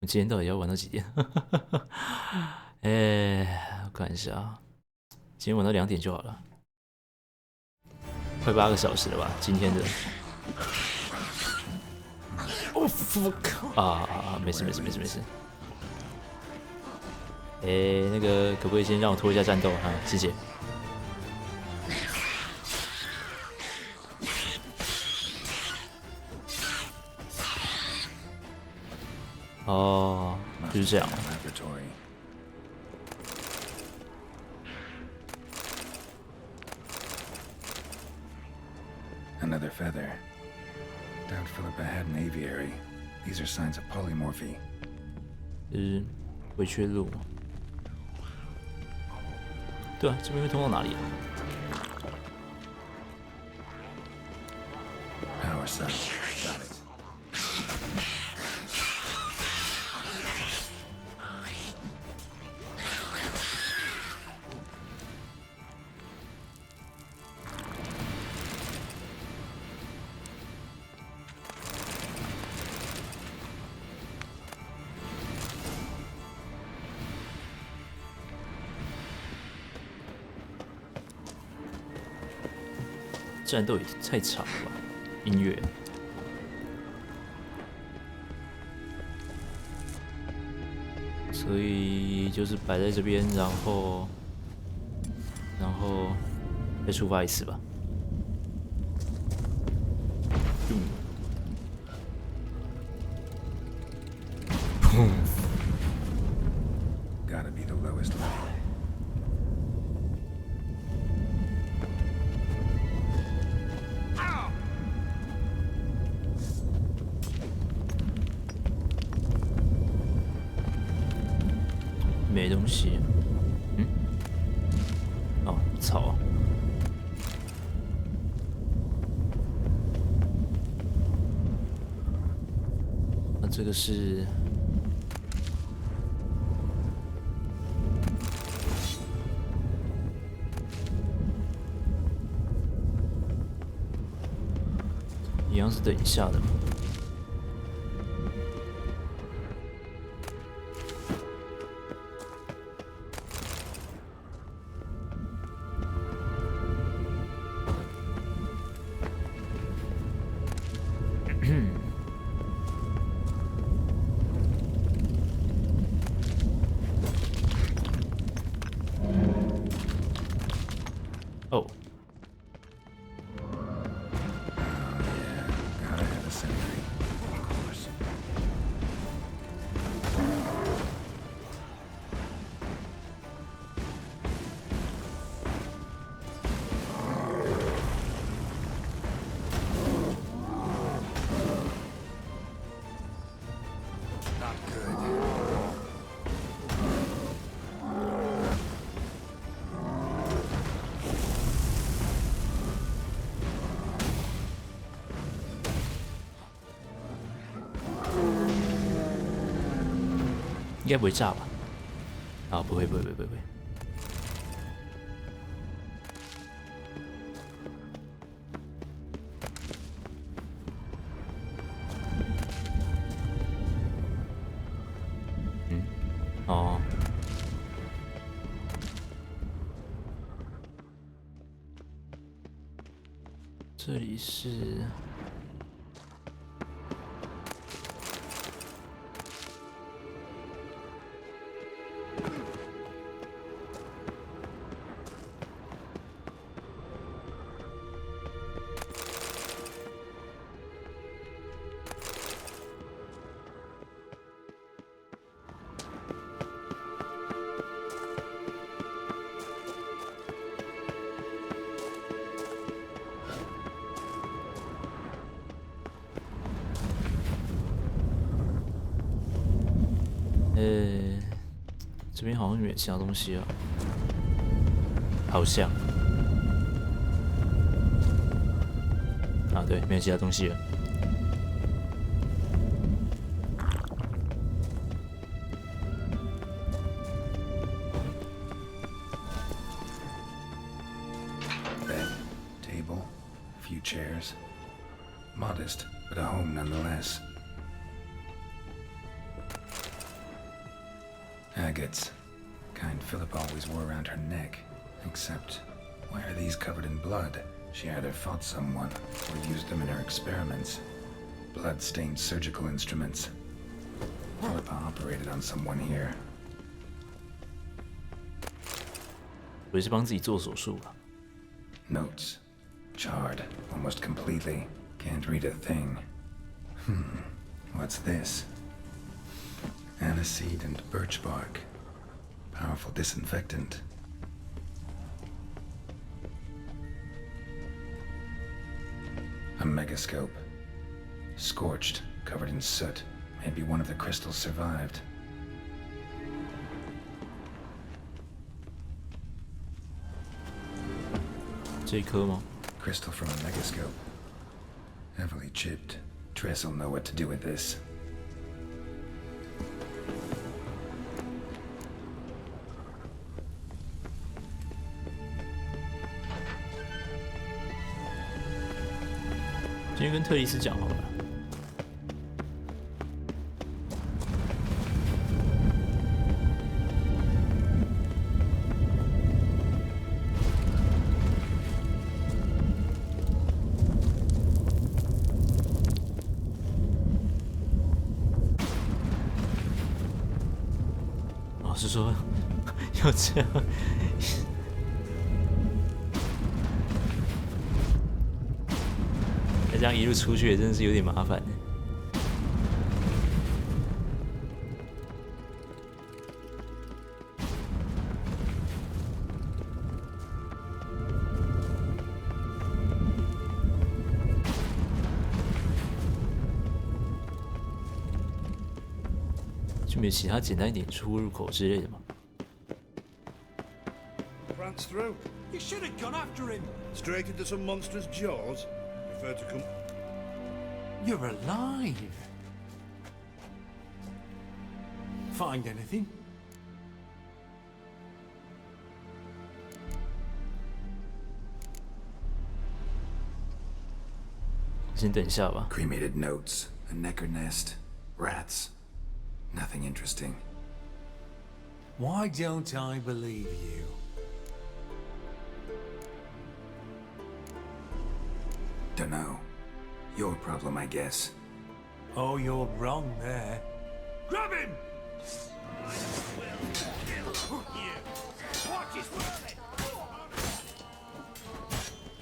今天到底要玩到几点？哎，我看一下啊，今天玩到2点就好了，快8个小时了吧？今天的。哦 fuck 没事。那个可不可以先让我拖一下战斗啊？谢谢。哦，就是这样。Another feather. Doubt Philippa had an aviary. These are signs of polymorphy. 就是回去的路。对啊，这边会通到哪里啊？ Power cell. Got it. 战斗也太长了吧？音乐。所以就是摆在这边，然后再出发一次吧。砰！ Gotta be the lowest level. 没东西。哦，草。那这个是。一样是等一下的。哦。Gotta have a sentry. Of course. Not good. 应该不会炸吧？啊，不会。哦。这里是。这边好像没有其他东西啊，好像。啊，对，没有其他东西了。Bed, table, a few chairs. Modest, but a home nonetheless. maggots. Kind Philip always wore around her neck. Except, why are these covered in blood? She either fought someone or used them in her experiments. Blood-stained surgical instruments. Philippa operated on someone here. 我是帮自己做手术吧。 Notes. Charred, almost completely. Can't read a thing. What's this? Aniseed and birch bark. Powerful disinfectant. A megascope. Scorched, covered in soot. Maybe one of the crystals survived. Crystal from a megascope. Heavily chipped. Tress'll know what to do with this.今天跟特丽斯讲好了。老师说要这样。这样一路出去也真的是有点麻烦呢。就没有其他简单一点出入口之类的吗 Prance through. You should have gone after him. Straight into some monster's jaws. Prefer to come. You're alive. Find anything? 先等一下吧。 Cremated notes, a necker nest, rats. Nothing interesting. Why don't I believe you? Dunno. Your problem, I guess. Oh, you're wrong there. Grab him! Watch his work.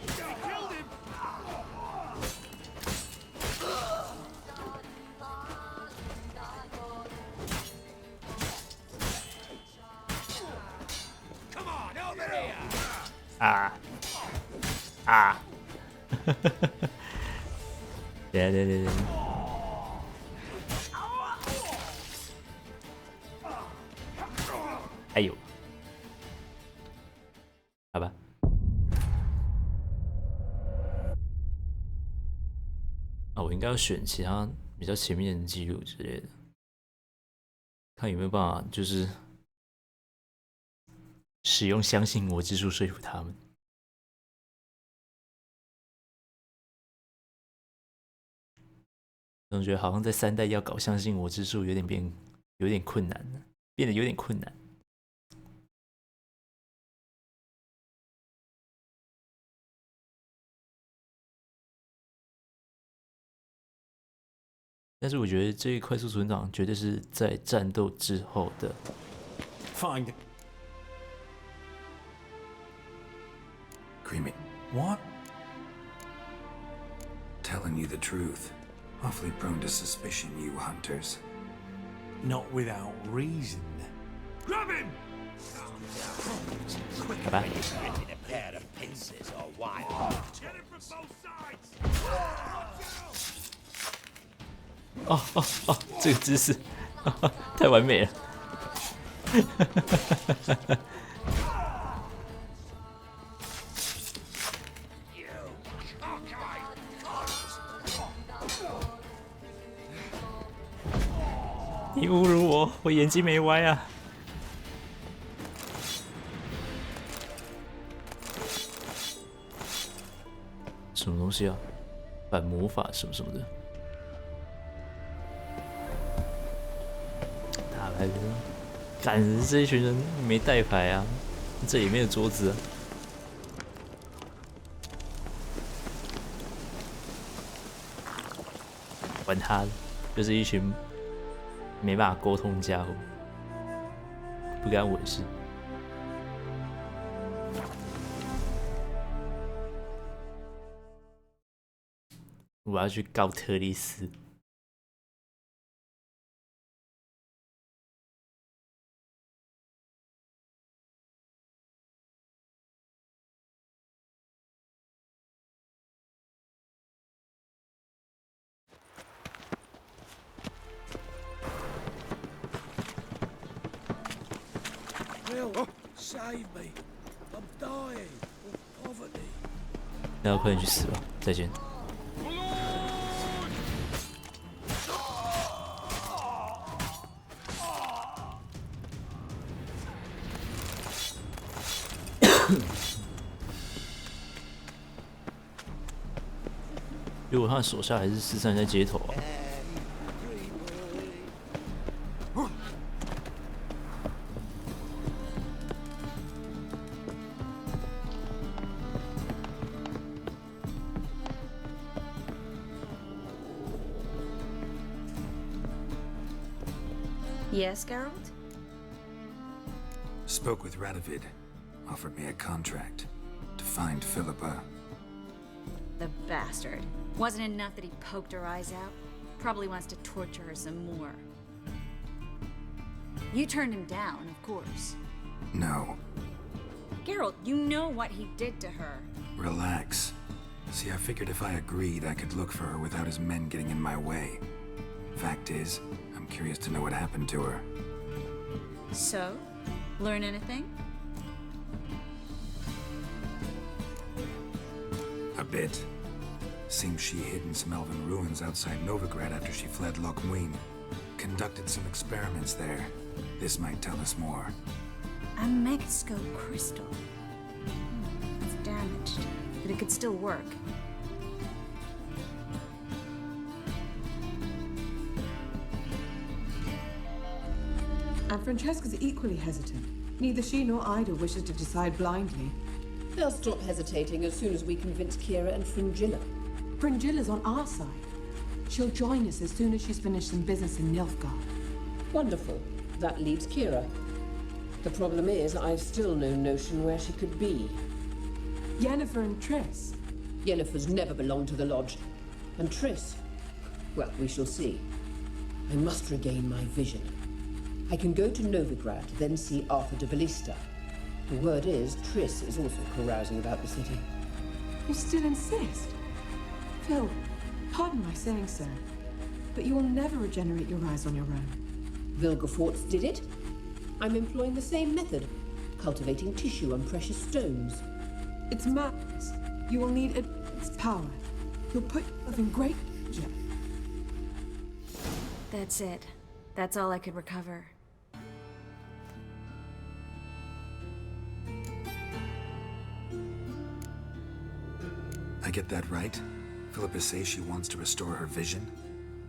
You killed him! Come on, over here. 啊啊！对，哎呦，好吧。啊，我应该要选其他比较前面的记录之类的，看有没有办法，就是使用相信我之术说服他们。总觉得好像在3代要搞相信我之术有点困难了，变得有点困难。但是我觉得这个快速存档绝对是在战斗之后的。Find it. Cremate. What? Telling you the truth. Awfully prone to suspicion, you hunters. Not without reason. Grab him! 好吧。 A pair of pincers or wire. Get him from both sides! 哦，这个姿势太完美了。你侮辱我，我眼睛没歪啊！什么东西啊？反魔法什么什么的。打来了。赶这一群人没带牌啊，这里没有桌子啊。管他的，就是一群没办法沟通的家伙，不干我的事。我要去告特丽斯。Will, save me. I'm dying of poverty. 那快点去死吧！再见。如果他的手下还是四散在街头啊，Yes, Geralt? Spoke with Radovid. Offered me a contract to find Philippa. The bastard. Wasn't enough that he poked her eyes out? Probably wants to torture her some more. You turned him down, of course. No. Geralt, you know what he did to her. Relax. See, I figured if I agreed, I could look for her without his men getting in my way. Fact is, I'm curious to know what happened to her. So? Learn anything? A bit. Seems she hid in some elven ruins outside Novigrad after she fled Lochmuin. Conducted some experiments there. This might tell us more. A megascope crystal. It's damaged, but it could still work. And Francesca's equally hesitant. Neither she nor Ida wishes to decide blindly. They'll stop hesitating as soon as we convince Kira and Fringilla. Fringilla's on our side. She'll join us as soon as she's finished some business in Nilfgaard. Wonderful. That leaves Kira. The problem is, I've still no notion where she could be. Yennefer and Triss. Yennefer's never belonged to the Lodge. And Triss? Well, we shall see. I must regain my vision. I can go to Novigrad, then see Arthur de Valista. The word is, Triss is also carousing about the city. You still insist? Phil, pardon my saying so, but you will never regenerate your eyes on your own. Vilgefortz did it. I'm employing the same method, cultivating tissue and precious stones. It's madness. You will need its power. You'll put yourself in great danger. That's it. That's all I could recover. I get that right? Philippa says she wants to restore her vision?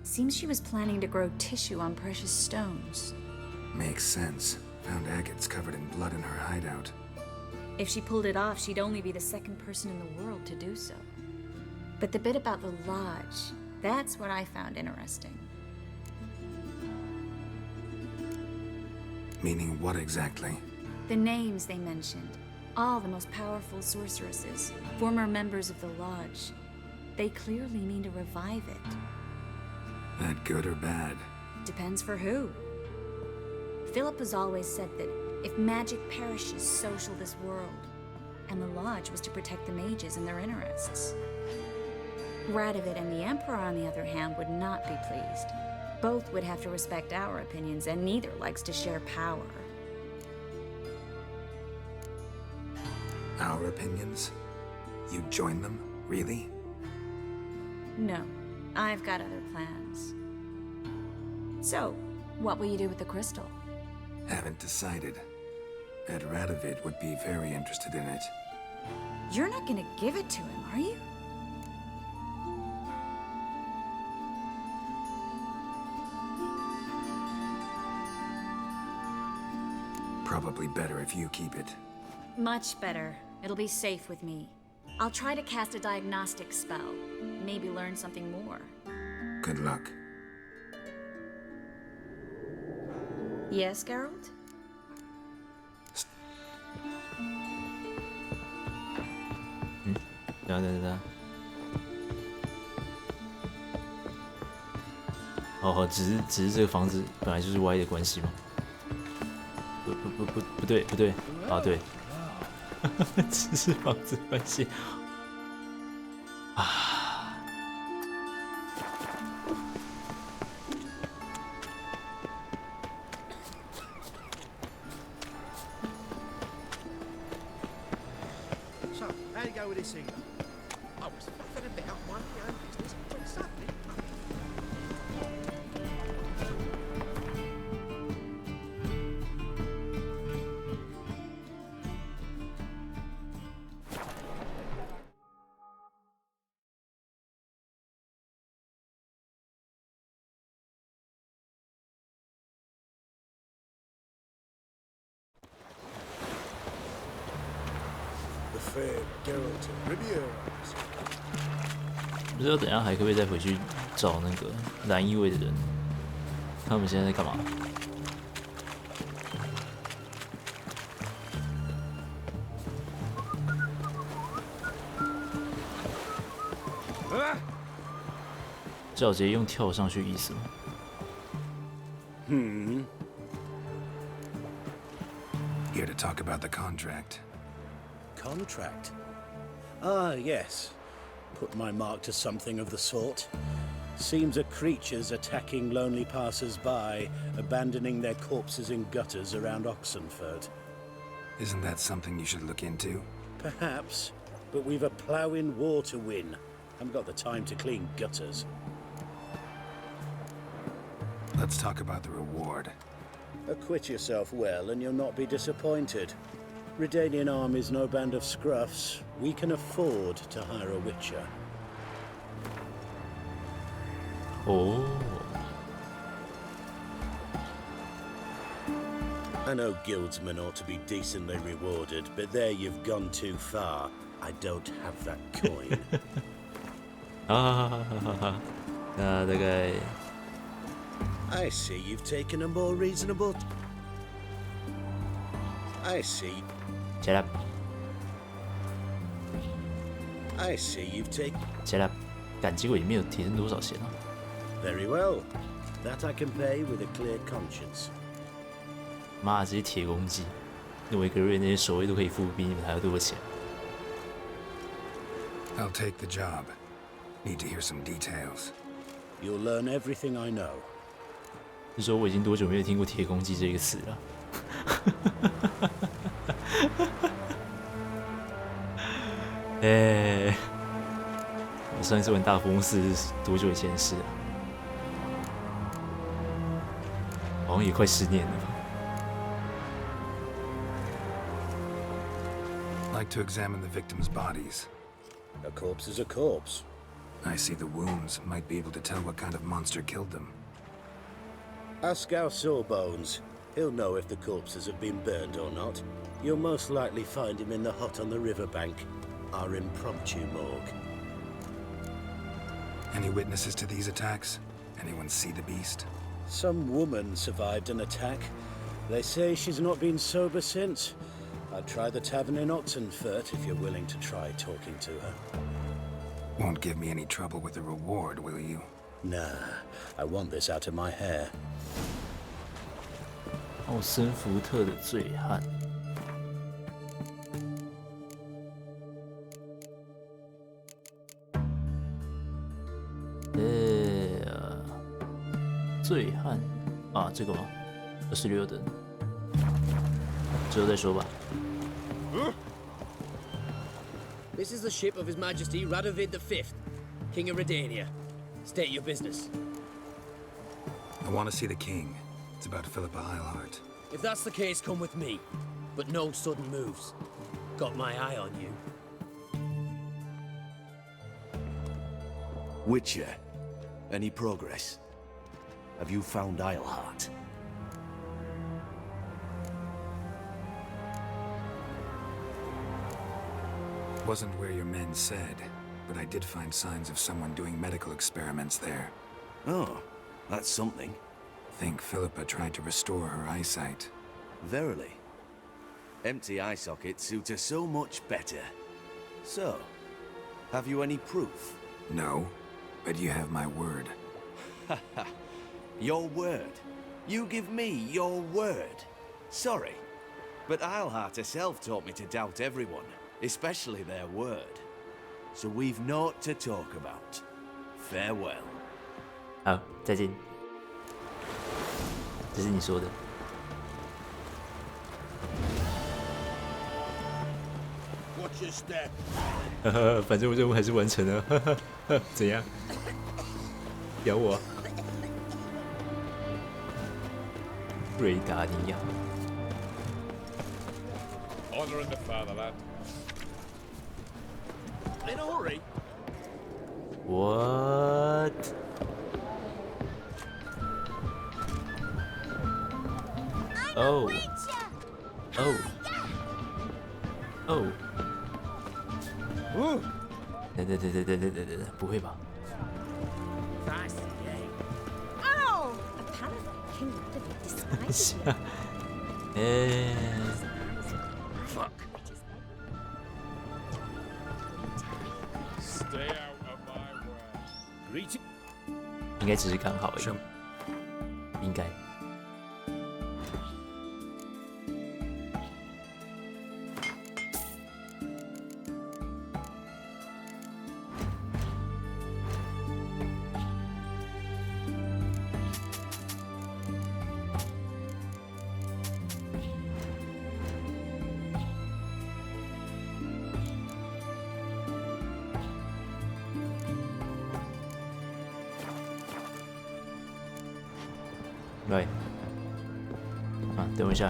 Seems she was planning to grow tissue on precious stones. Makes sense. Found agates covered in blood in her hideout. If she pulled it off, she'd only be the second person in the world to do so. But the bit about the Lodge, that's what I found interesting. Meaning what exactly? The names they mentioned. All the most powerful sorceresses, former members of the Lodge. They clearly mean to revive it. That good or bad? Depends for who. Philip has always said that if magic perishes, so shall this world. And the Lodge was to protect the mages and their interests. Radovid and the Emperor, on the other hand, would not be pleased. Both would have to respect our opinions, and neither likes to share power. Our opinions? You join them? Really? No, I've got other plans. So, what will you do with the crystal? Haven't decided. Bet Radovid would be very interested in it. You're not gonna give it to him, are you? Probably better if you keep it. Much better. It'll be safe with me. I'll try to cast a diagnostic spell. Maybe learn something more. Good luck. Yes, Geralt?等。哦，只是这个房子本来就是歪的关系吗？不对啊，对，只是房子关系啊。So, how do you go with this thing? I was faffing about minding my own business when suddenly... The fair Geralt of Rivia. 不知道等一下还可不可以再回去找那个蓝衣卫的人？他们现在在干嘛？叫我直接用跳上去意思吗？ Here to talk about the contract. Contract? Ah, yes. Put my mark to something of the sort. Seems a creature's attacking lonely passers-by, abandoning their corpses in gutters around Oxenford. Isn't that something you should look into? Perhaps, but we've a ploughing war to win. Haven't got the time to clean gutters. Let's talk about the reward. Acquit yourself well, and you'll not be disappointed. Redanian army's no band of scruffs. We can afford to hire a witcher. 哦， I know guildsmen ought to be decently rewarded, but there you've gone too far. I don't have that coin. 啊，那大概 I see you've taken a more reasonable... I see... 起来， I see you've taken... 起来，赶结果也没有提升多少钱啊。 Very well. That I can pay with a clear conscience. 妈，这些铁公鸡，诺维格瑞那些守卫都可以付比你们还要多钱。 I'll take the job. Need to hear some details. You'll learn everything I know. 是说我已经多久没有听过铁公鸡这个词了？哎，我上一次玩大富翁4是多久以前的事啊？好像也快10年了吧。 Like to examine the victims' bodies. A corpse is a corpse. I see the wounds. Might be able to tell what kind of monster killed them. Ask our Sawbones. He'll know if the corpses have been burned or not. You'll most likely find him in the hut on the riverbank. Our impromptu morgue. Any witnesses to these attacks? Anyone see the beast? Some woman survived an attack. They say she's not been sober since. I'd try the tavern in Oxenfurt if you're willing to try talking to her. Won't give me any trouble with the reward, will you? Nah, I want this out of my hair. 奥森福特的醉汉。醉汉啊，这个吗？26等，之后再说吧。 This is the ship of His Majesty Radovid V, King of Redania. State your business. I want to see the king. It's about Philippa Eilhart. If that's the case, come with me. But no sudden moves. Got my eye on you. Witcher, any progress? Have you found Eilhart? wasn't where your men said, but I did find signs of someone doing medical experiments there. Oh, that's something. Think Philippa tried to restore her eyesight. Verily. Empty eye sockets suit her so much better. So, have you any proof? No, but you have my word. Haha. Your word? You give me your word? Sorry, but Eilhart herself taught me to doubt everyone, especially their word. So we've naught to talk about. Farewell. 好，再见。这是你说的。Watch your step. 呵呵，反正任务还是完成了，呵呵呵，怎样？咬我？瑞达尼亚。Honoring the fatherland. In a hurry. What? Oh. Oh. Oh. 等，不会吧？ Oh! Apparently, King Ludwig despises you. Fuck. Stay out of my way. Greeting. 应该只是刚好而已。应该。来，啊，等我一下。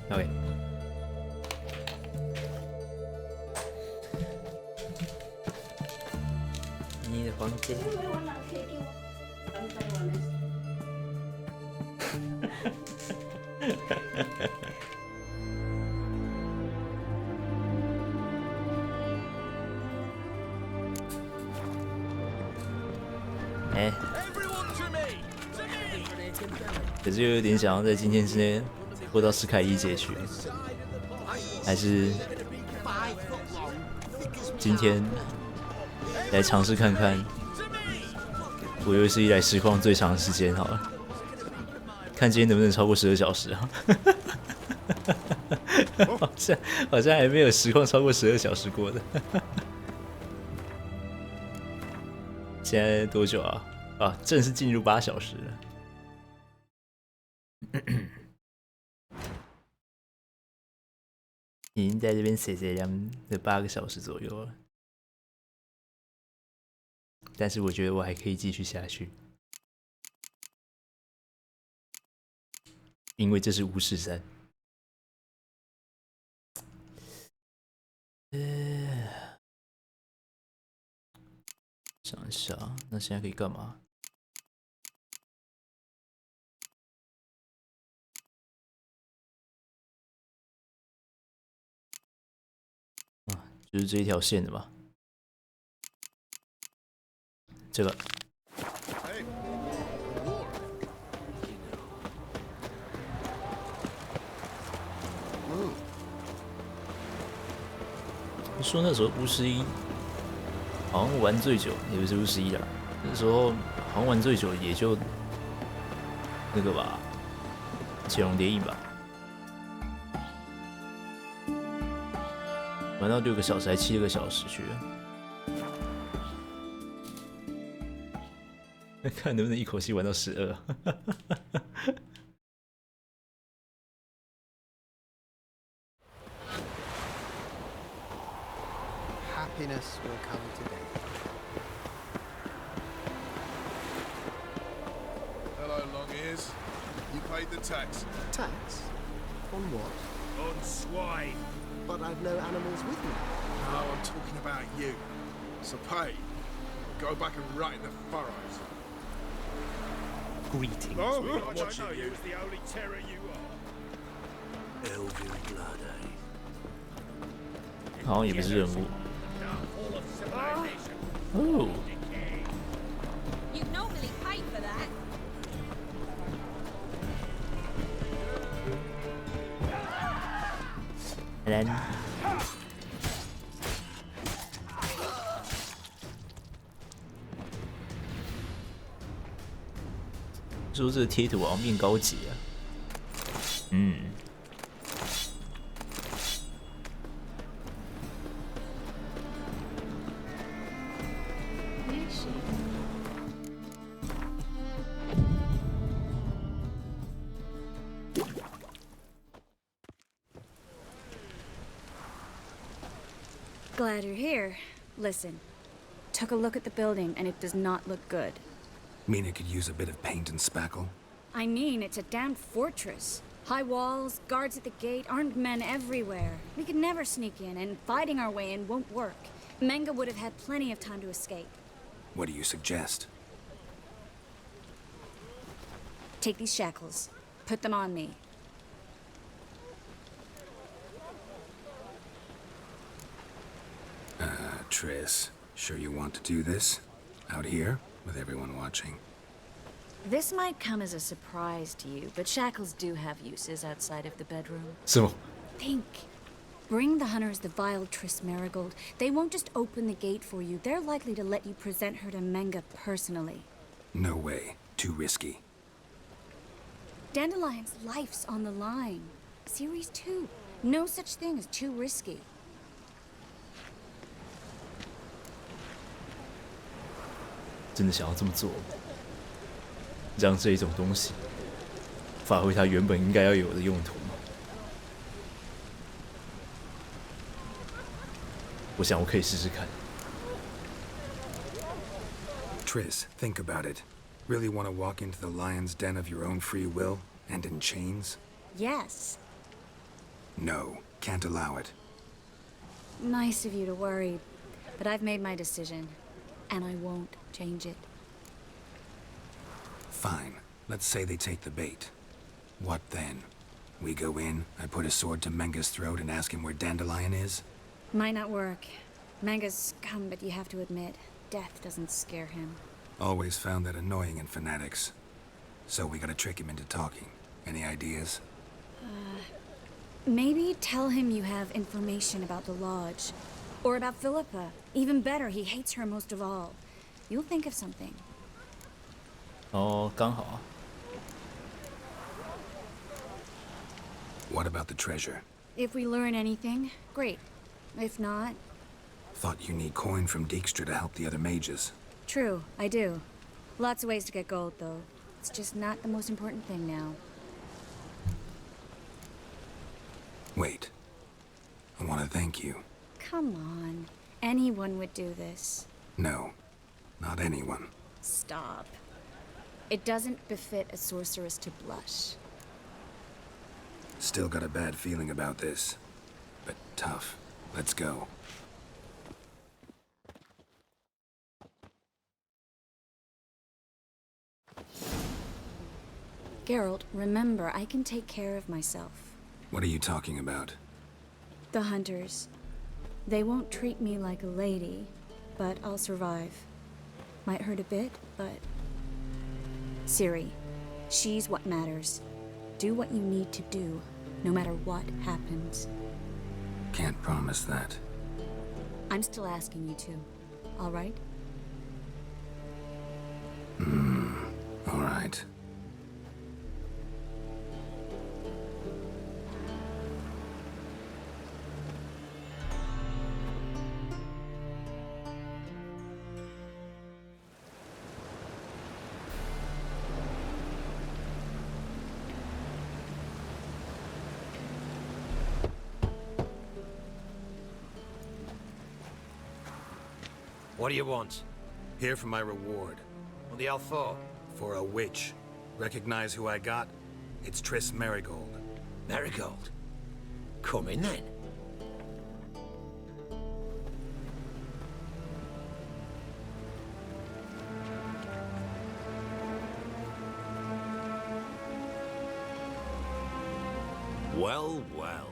OK，你的房间。哎，可是又有点想要在今天之内拖到史凯伊结局，还是今天来尝试看看，我有史以来实况最长的时间好了，看今天能不能超过12小时啊？好像还没有实况超过12小时过的。现在多久啊？啊，正式进入8小时了。已经在这边写了8个小时左右了，但是我觉得我还可以继续下去，因为这是巫师山。想一下，那现在可以干嘛？啊，就是这一条线的吧？这个。说那时候巫师一好像玩最久，也不是巫师一啦，那时候好像玩最久也就那个吧，潜龙谍影吧，玩到6个小时还7个小时去了，看能不能一口气玩到12。Happiness will come today. Hello, long ears. You paid the tax. Tax? On what? On swine. But I've no animals with me. No, I'm talking about you. So pay. Go back and rot in the furrows. Greetings. Oh, I I'm don't watching know you. who's the only terror you are. Elven blood, eh? 好像也不是任务。 Downfall of civilization. Oh. You normally pay for that. And then 说这个贴图好像变高级啊。嗯。Glad you're here. Listen, took a look at the building and it does not look good. Mean it could use a bit of paint and spackle? I mean, it's a damn fortress. High walls, guards at the gate, armed men everywhere. We could never sneak in, and fighting our way in won't work. Menga would have had plenty of time to escape. What do you suggest? Take these shackles. Put them on me. Triss, sure you want to do this? Out here, with everyone watching? This might come as a surprise to you, but shackles do have uses outside of the bedroom. So. Think. Bring the hunters the vile Triss Marigold. They won't just open the gate for you. They're likely to let you present her to Menga personally. No way. Too risky. Dandelion's life's on the line. Series 2. No such thing as too risky. 真的想要这么做，让这一种东西发挥它原本应该要有的用途吗？我想我可以试试看。Triss, think about it. Really want to walk into the lion's den of your own free will, and in chains? Yes. No, can't allow it. Nice of you to worry, but I've made my decision, and I won't change it. Fine. Let's say they take the bait. What then? We go in, I put a sword to Menga's throat and ask him where Dandelion is? Might not work. Menga's scum, but you have to admit, death doesn't scare him. Always found that annoying in fanatics. So we gotta trick him into talking. Any ideas? Maybe tell him you have information about the Lodge. Or about Philippa. Even better, he hates her most of all. You'll think of something. 哦，刚好啊。What about the treasure? If we learn anything, great. If not... Thought you need coin from Dijkstra to help the other mages. True, I do. Lots of ways to get gold, though. It's just not the most important thing now. Wait. I want to thank you. Come on. Anyone would do this. No, not anyone. Stop. It doesn't befit a sorceress to blush. Still got a bad feeling about this. But tough. Let's go. Geralt, remember, I can take care of myself. What are you talking about? The hunters. They won't treat me like a lady, but I'll survive. Might hurt a bit, but... Ciri, she's what matters. Do what you need to do, no matter what happens. Can't promise that. I'm still asking you to, all right? All right. What do you want? Here for my reward. What the hell for? For a witch. Recognize who I got? It's Triss Merigold. Merigold? Come in then. Well, well.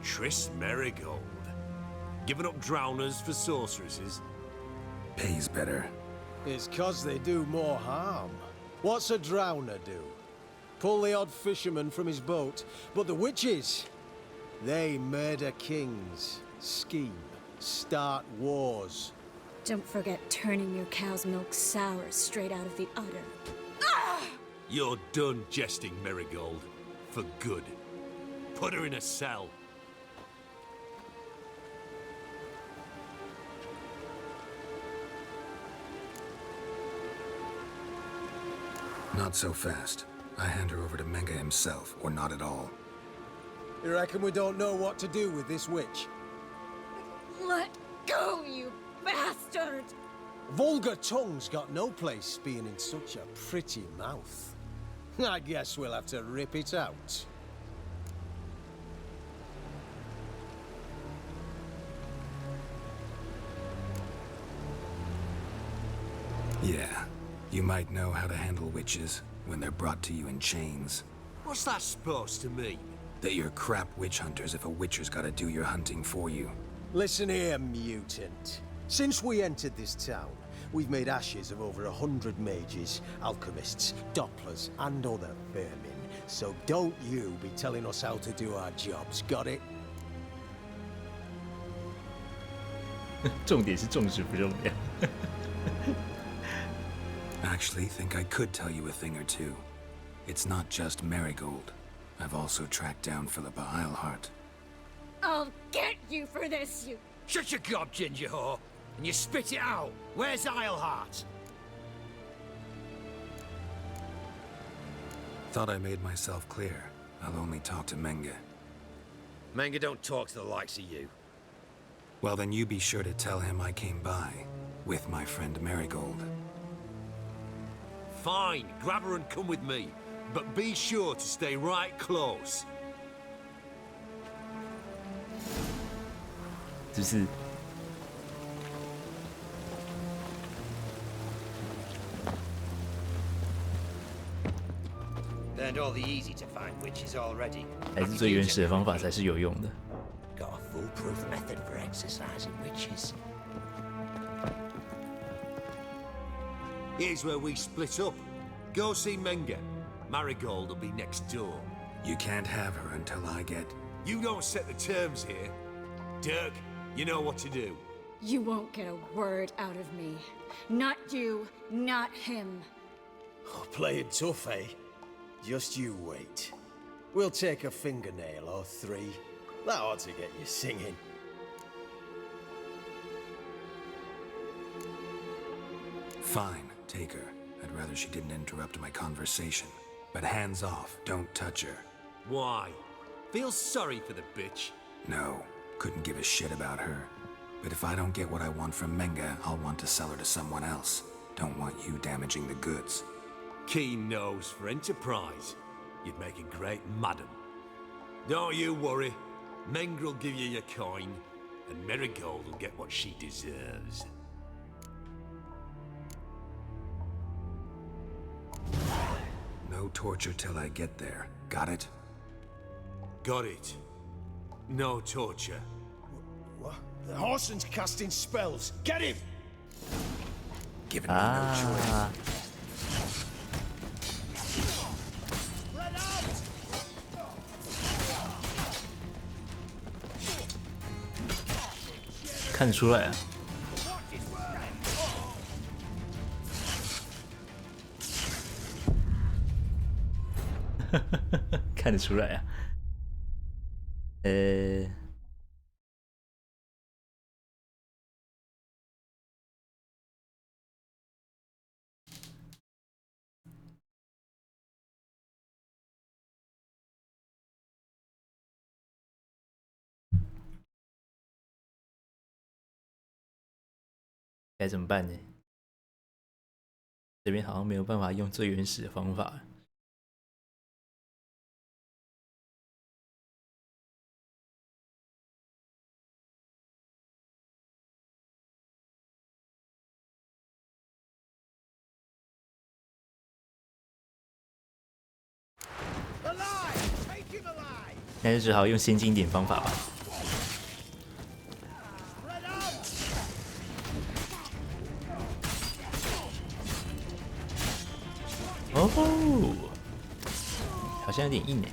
Triss Merigold. Giving up drowners for sorceresses? Pays better. It's 'cause they do more harm. What's a drowner do? Pull the odd fisherman from his boat. But the witches, they murder kings, scheme, start wars. Don't forget turning your cow's milk sour straight out of the udder. You're done jesting, Merigold. For good. Put her in a cell. Not so fast. I hand her over to Menge himself, or not at all. You reckon we don't know what to do with this witch? Let go, you bastard! Vulgar tongue's got no place being in such a pretty mouth. I guess we'll have to rip it out. Yeah. You might know how to handle witches when they're brought to you in chains. What's that supposed to mean? That you're crap witch hunters if a witcher's gotta do your hunting for you. Listen here, mutant. Since we entered this town, we've made ashes of over 100 mages, alchemists, dopplers, and other vermin. So don't you be telling us how to do our jobs, got it? 重点是重质不重量。 Actually, think I could tell you a thing or two. It's not just Merigold. I've also tracked down Philippa Eilhart. I'll get you for this, you... Shut your gob, ginger whore, and you spit it out. Where's Eilhart? Thought I made myself clear. I'll only talk to Menge. Menge don't talk to the likes of you. Well, then you be sure to tell him I came by, with my friend Merigold. Fine, grab her and come with me. But be sure to stay right close. 就是 Learned all the easy to find witches already. 还是最原始的方法才是有用的。 Got a foolproof method for exercising witches. Here's where we split up. Go see Menge. Marigold will be next door. You can't have her until I get... You don't set the terms here. Dirk, you know what to do. You won't get a word out of me. Not you, not him. Oh, playing tough, eh? Just you wait. We'll take a fingernail or three. That ought to get you singing. Fine, take her. I'd rather she didn't interrupt my conversation. But hands off, don't touch her. Why? Feel sorry for the bitch? No, couldn't give a shit about her. But if I don't get what I want from Menga, I'll want to sell her to someone else. Don't want you damaging the goods. Keen nose for enterprise. You'd make a great madam. Don't you worry. Mengrel will give you your coin, and Marigold will get what she deserves. No torture till I get there. Got it? Got it. No torture. What? The Horson's casting spells. Get him! Giving me no choice. Spread out! 看得出来啊。看得出来啊。该怎么办呢？这边好像没有办法用最原始的方法。那就只好用先进一点方法吧。哦，好像有点硬哎。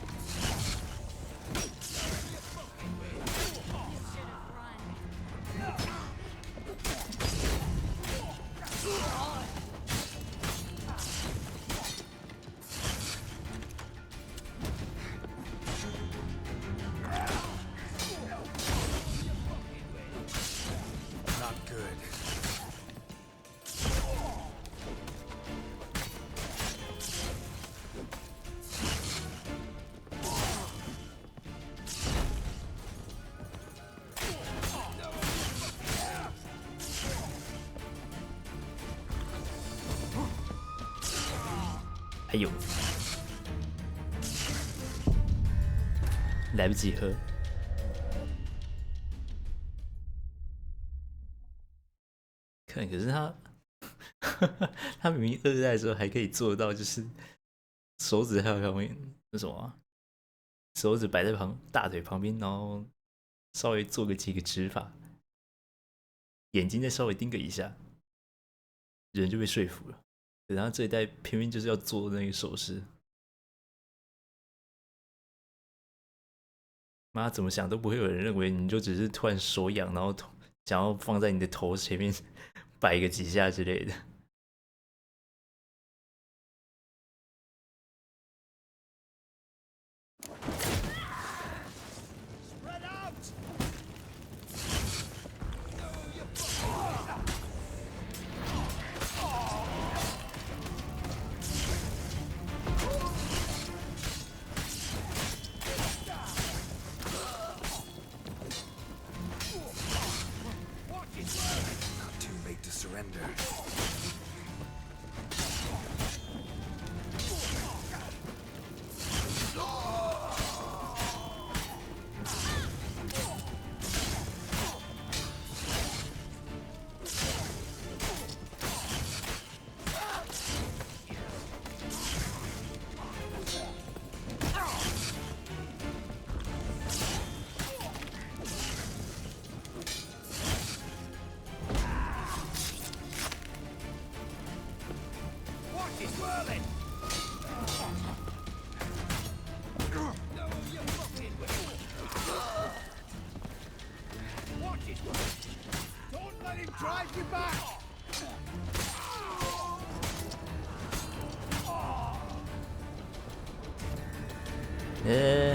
还有，来不及喝。看，可是他，他明明2代的时候还可以做到，就是手指还有旁边那什么、啊，手指摆在大腿旁边，然后稍微做个几个指法，眼睛再稍微盯个一下，人就被说服了。然后这一代偏偏就是要做那个手势，妈怎么想都不会有人认为你就只是突然手痒，然后想要放在你的头前面摆个几下之类的。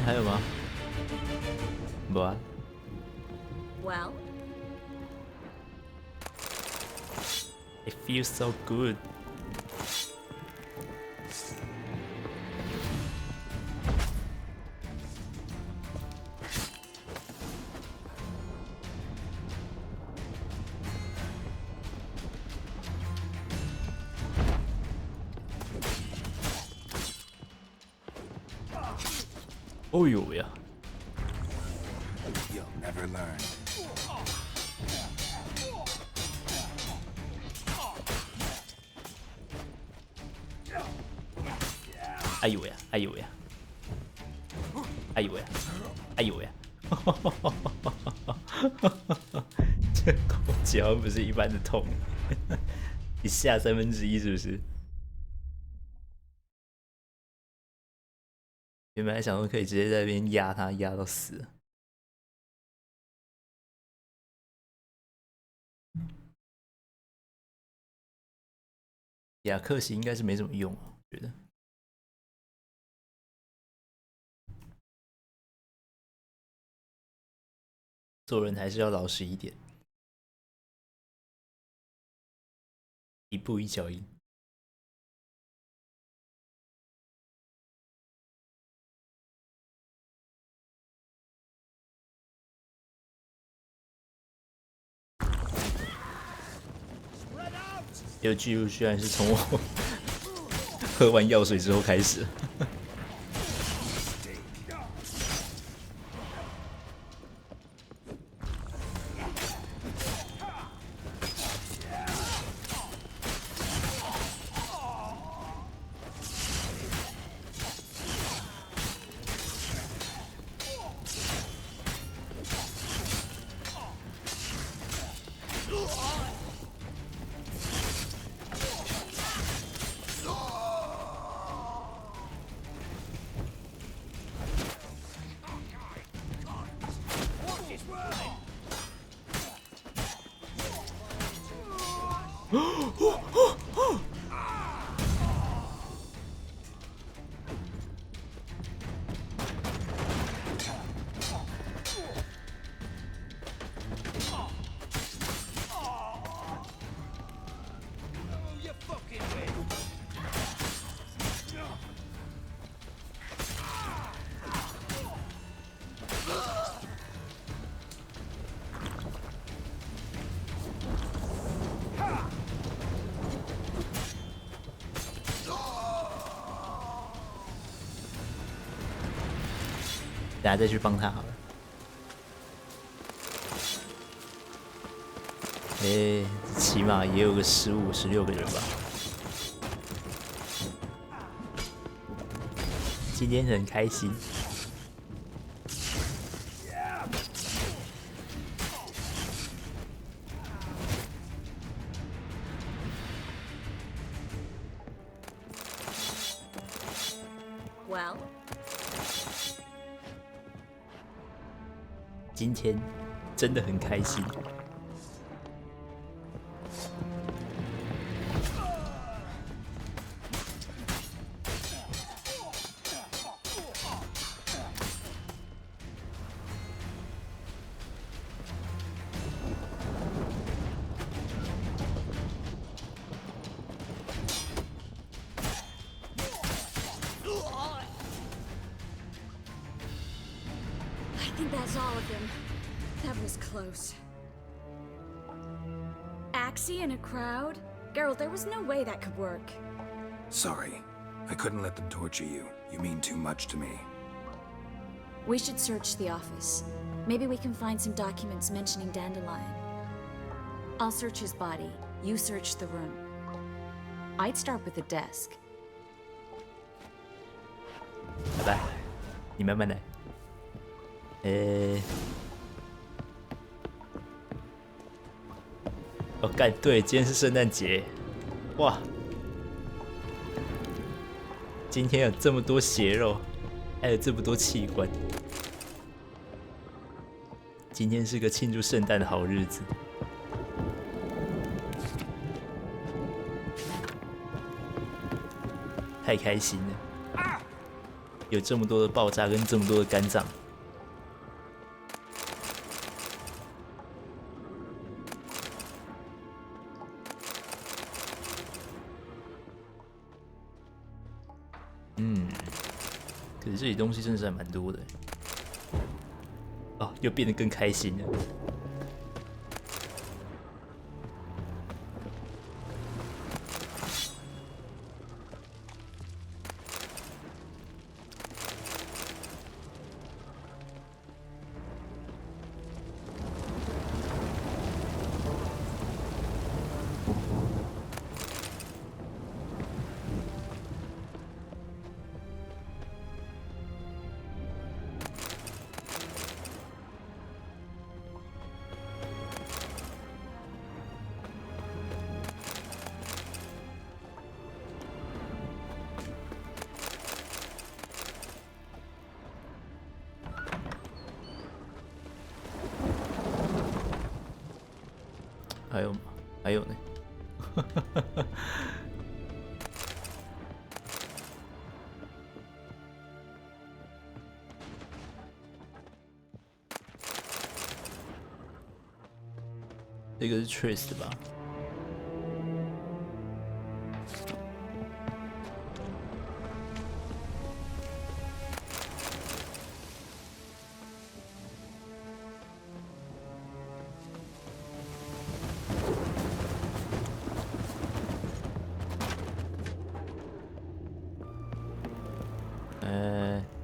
还有吗？不啊。Well. It feels so good. 哦呦呀！ You'll never learn. 哎呦呀！哎呦呀！哎呦呀！哎呦呀！这口气好像不是一般的痛，一下1/3是不是？原本还想说可以直接在那边压他，压到死。雅克西应该是没什么用，我觉得。做人还是要老实一点，一步一脚印。有记录居然是从我喝完药水之后开始。等下再去帮他好了。起码也有个15、16个人吧。今天很开心。Well， 今天真的很开心。I think that's all of them. That was close. Axie in a crowd? Geralt, there was no way that could work. Sorry. I couldn't let them torture you. You mean too much to me. We should search the office. Maybe we can find some documents mentioning Dandelion. I'll search his body. You search the room. I'd start with the desk. 拜拜，你慢慢来。哦，干，对，今天是圣诞节，哇！今天有这么多血肉，还有这么多器官，今天是个庆祝圣诞的好日子。太开心了！有这么多的爆炸跟这么多的肝脏。这里东西真的是还蛮多的。哦，又变得更开心了。还有呢。这个是 Trace 的吧？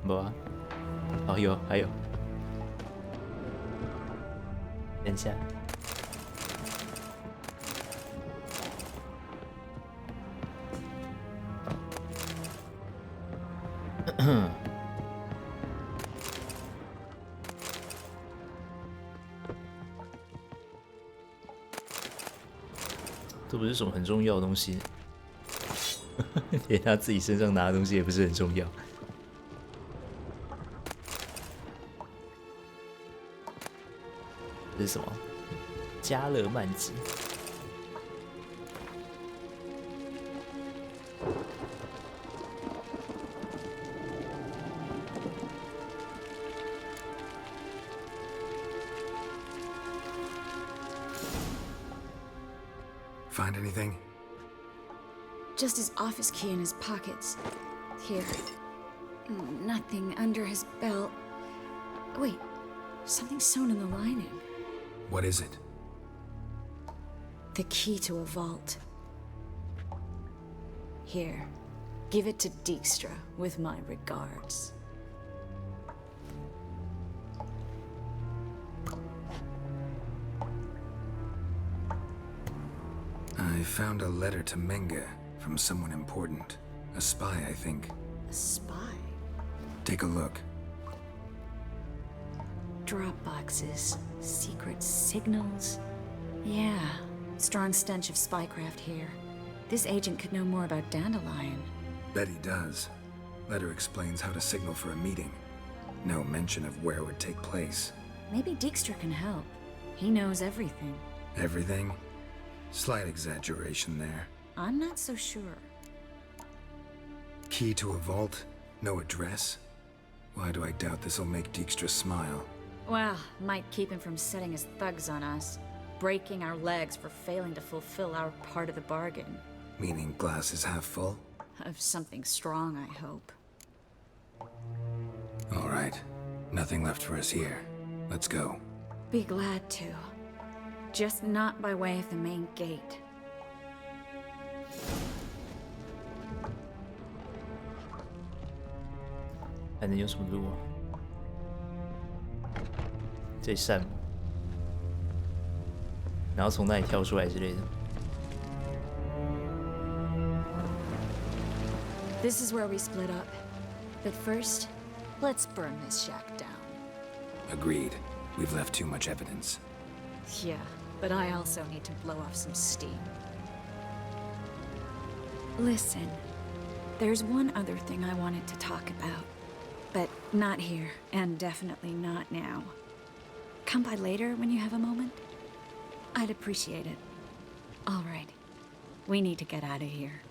没啊。哦，有，还有。等一下。这不是什么很重要的东西，连他自己身上拿的东西也不是很重要。这是什么？加勒曼吉。Find anything? Just his office key in his pockets. Here. Nothing under his belt. Wait, something sewn in the lining. What is it? The key to a vault. Here, give it to Dijkstra with my regards. I found a letter to Menga from someone important. A spy, I think. A spy? Take a look. Drop boxes, secret signals. Yeah, strong stench of spycraft here. This agent could know more about Dandelion. Bet he does. Letter explains how to signal for a meeting. No mention of where it would take place. Maybe Dijkstra can help. He knows everything. Everything? Slight exaggeration there. I'm not so sure. Key to a vault? No address? Why do I doubt this'll make Dijkstra smile? Well, might keep him from setting his thugs on us. Breaking our legs for failing to fulfill our part of the bargain. Meaning glass is half full? Of something strong, I hope. All right. Nothing left for us here. Let's go. Be glad to. Just not by way of the main gate.还能有什么路啊？这扇门，然后从那里跳出来之类的。This is where we split up. But first, let's burn this shack down. Agreed. We've left too much evidence. Yeah, but I also need to blow off some steam. Listen, there's one other thing I wanted to talk about. But not here, and definitely not now. Come by later when you have a moment? I'd appreciate it. All right. We need to get out of here.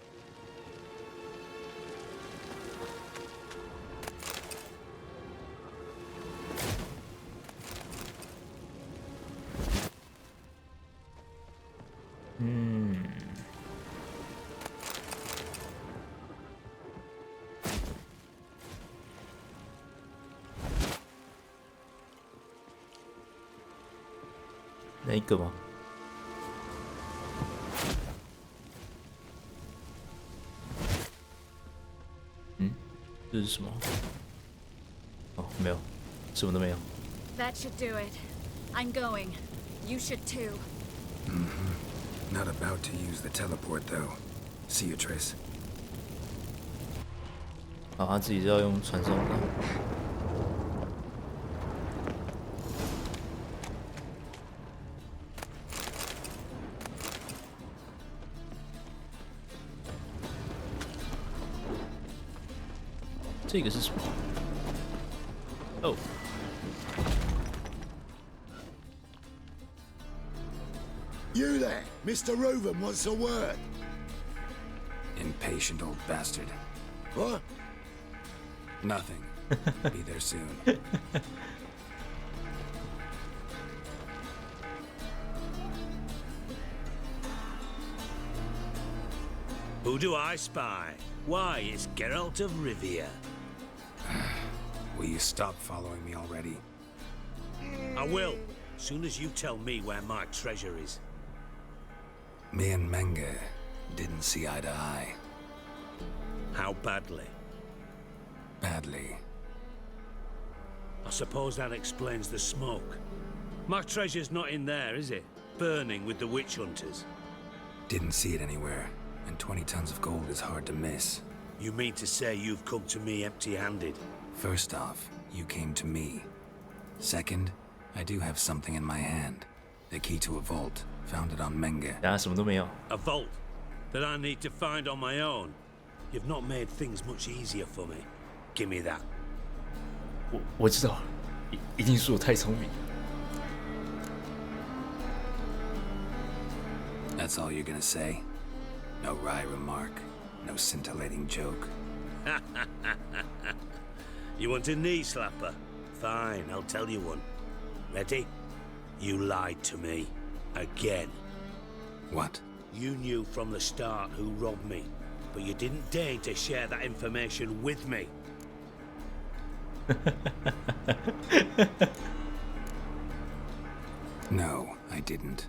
那一个吗？嗯，这是什么？哦，没有，什么都没有。That should do it. I'm going. You should too. Not about to use the teleport, though. See you, Triss. 啊，他自己就要用传送的。这个是什么？哦。You there, Mr. Reuben wants a word. Impatient old bastard. What? Nothing. Be there soon. Who do I spy? Why, it's Geralt of Rivia. Will you stop following me already? I will, soon as you tell me where my treasure is. Me and Menge didn't see eye to eye. How badly? Badly. I suppose that explains the smoke. My treasure's not in there, is it? Burning with the witch hunters. Didn't see it anywhere, and 20 tons of gold is hard to miss. You mean to say you've come to me empty-handed? First off, you came to me. Second, I do have something in my hand. The key to a vault, found it on Menge. 等下什么都没有。 A vault that I need to find on my own. You've not made things much easier for me. Give me that. 我知道，一定是我太聪明。 That's all you're gonna say? No wry remark, no scintillating joke. You want a knee slapper? Fine, I'll tell you one. Ready? You lied to me. Again. What? You knew from the start who robbed me, but you didn't deign to share that information with me. No, I didn't.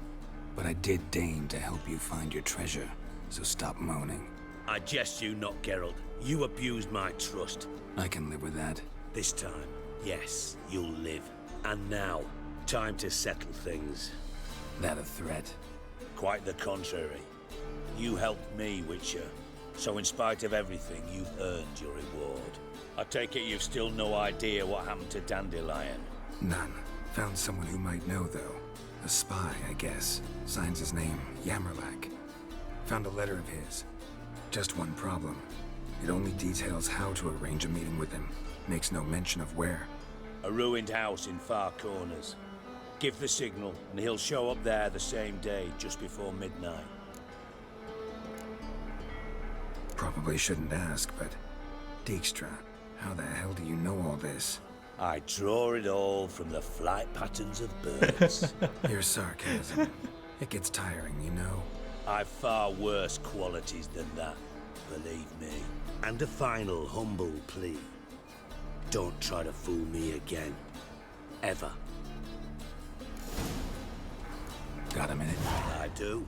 But I did deign to help you find your treasure, so stop moaning. I jest you not, Geralt. You abused my trust. I can live with that. This time, yes, you'll live. And now, time to settle things. That a threat? Quite the contrary. You helped me, Witcher. So in spite of everything, you've earned your reward. I take it you've still no idea what happened to Dandelion. None. Found someone who might know, though. A spy, I guess. Signs his name, Yammerlack. Found a letter of his. Just one problem. It only details how to arrange a meeting with him. Makes no mention of where. A ruined house in Far Corners. Give the signal, and he'll show up there the same day, just before midnight. Probably shouldn't ask, but... Dijkstra, how the hell do you know all this? I draw it all from the flight patterns of birds. Your sarcasm. It gets tiring, you know. I've far worse qualities than that, believe me. And a final humble plea. Don't try to fool me again. Ever. Got a minute? I do.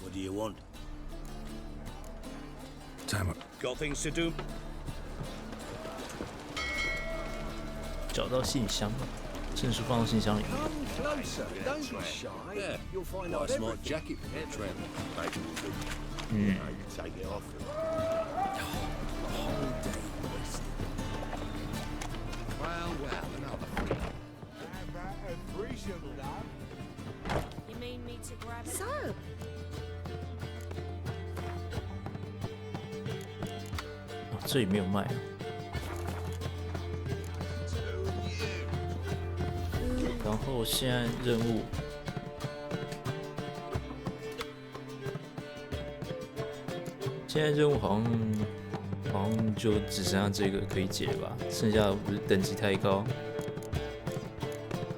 What do you want? Time up. Got things to do? 找到信箱了，证书放到信箱里面。 Come closer, don't be shy. Yeah. You'll find Nice out smart everything. jacket from the tramp. Maybe we'll do. Hmm. Now you take it off. The whole day wasted. Well, another thing. You mean me to grab it? So, 哦，这里没有卖啊。然后现在任务，现在任务好像就只剩下这个可以解吧，剩下的不是等级太高，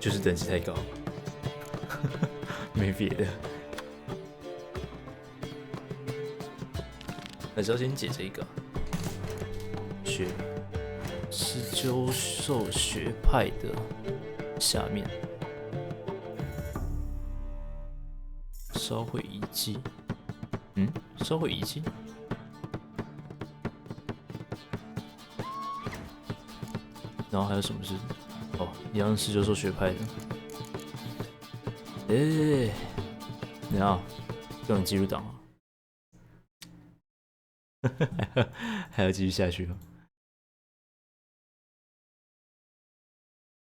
就是等级太高，没别的。还是要先解这个学是鸠兽学派的下面。烧毁遗迹。烧毁遗迹。然后还有什么事？哦，一样是就说学派的。你好，用你记录档啊。还要继续下去吗？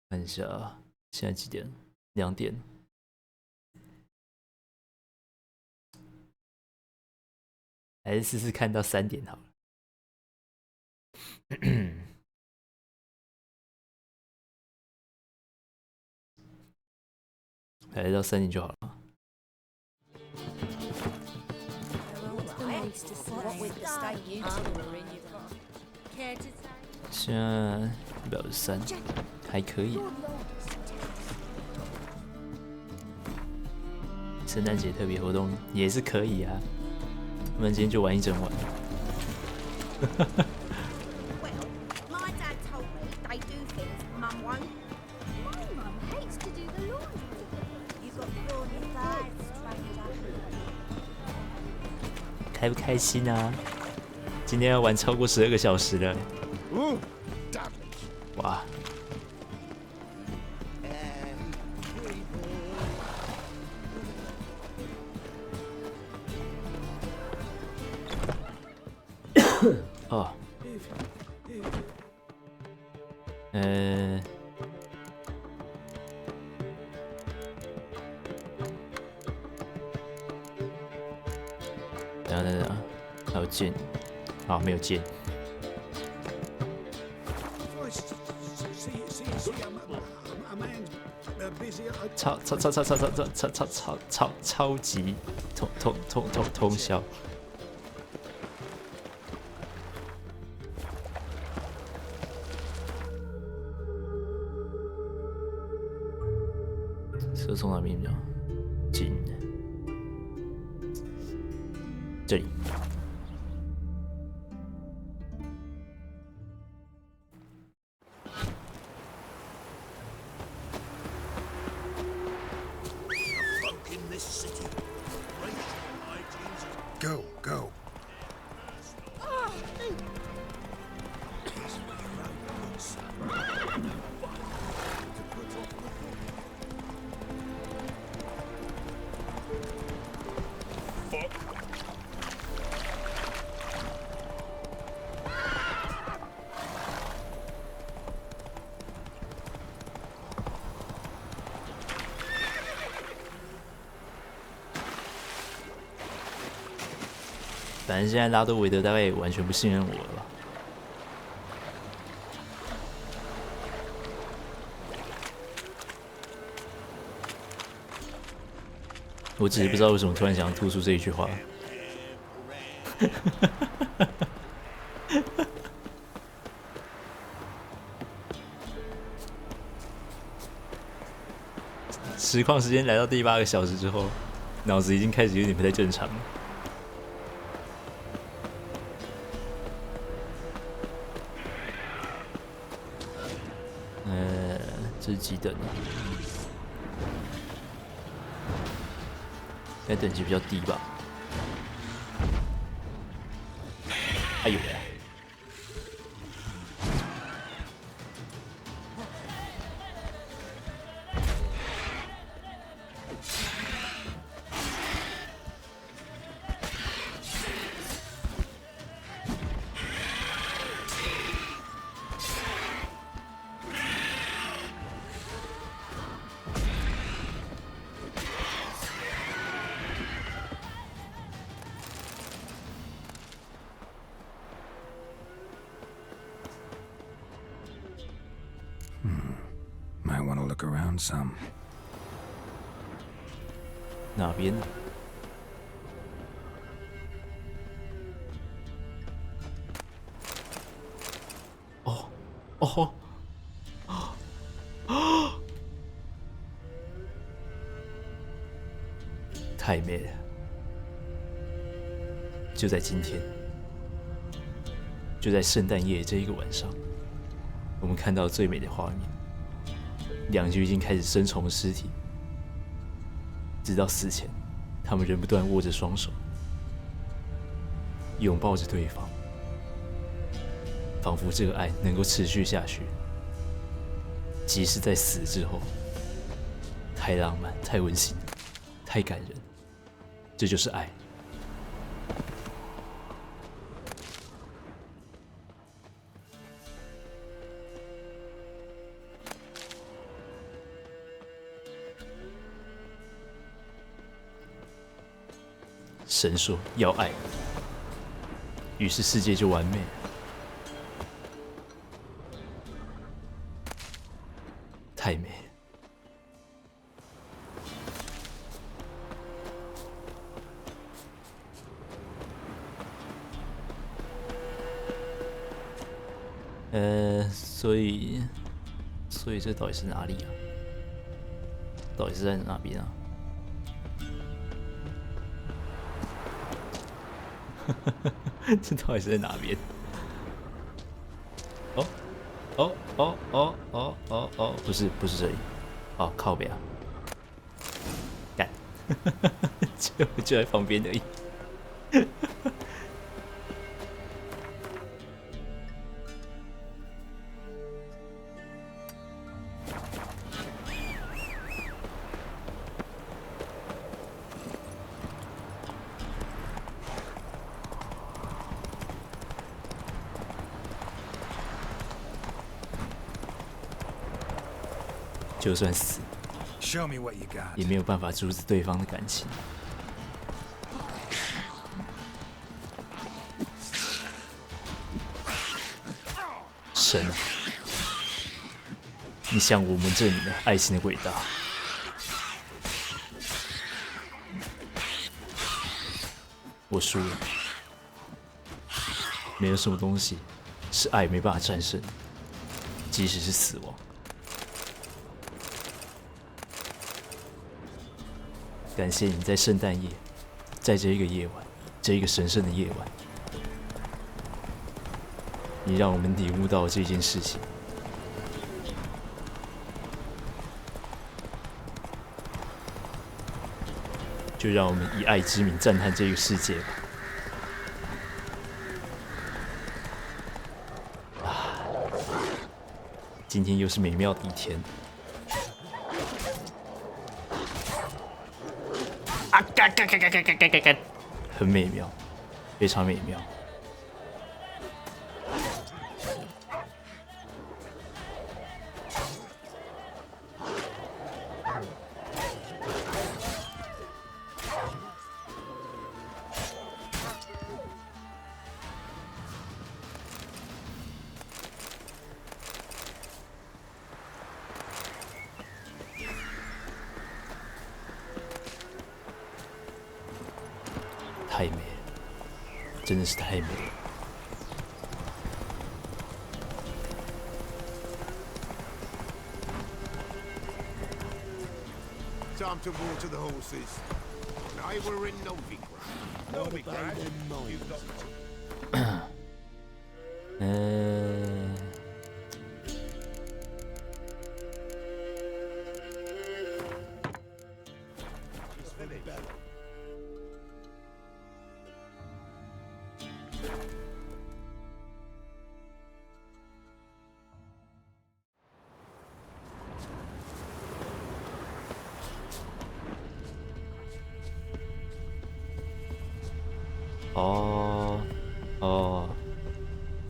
看一下，现在几点？2点。还是试试看到3点好了。还是到3点就好了。现在153，还可以。圣诞节特别活动也是可以啊。我们今天就玩一整晚。My dad told me they do things Mum won't. My mum hates to do the laundry. You got thorny thighs, stranger. 开不开心啊？今天要玩超过12个小时了。哇！哦。等，还有剑，好，没有剑。超级通宵。车从哪边比较近？这里。Go, go. Fuck. 反正现在拉多维德大概也完全不信任我了吧？我只是不知道为什么突然想要吐出这一句话。实况时间来到第8个小时之后，脑子已经开始有点不太正常了。这是几等啊？应该等级比较低吧？哎呦！Might want to look around some. 哪边？哦，太美了！就在今天，就在圣诞夜这一个晚上，我们看到最美的画面。2具已经开始生虫尸体，直到死前，他他们仍不断握着双手，拥抱着对方，仿佛这个爱能够持续下去，即使在死之后。太浪漫，太温馨，太感人，这就是爱。神说要爱，于是世界就完美了。太美了。所以这到底是哪里啊？到底是在哪边啊？这到底是在哪边？哦，不是这里，哦，靠北啊！干，就在旁边而已。就算死，也没有办法阻止对方的感情。神啊，你向我们证明了爱情的伟大。我输了，没有什么东西是爱没办法战胜，即使是死亡。感谢你在圣诞夜，在这一个夜晚，这一个神圣的夜晚，你让我们领悟到这件事情。就让我们以爱之名赞叹这个世界吧。今天又是美妙的一天。很美妙，非常美妙。太美了，真的是太美了。Time to water the horses. Now we're in Novigrad. Novigrad, you've got...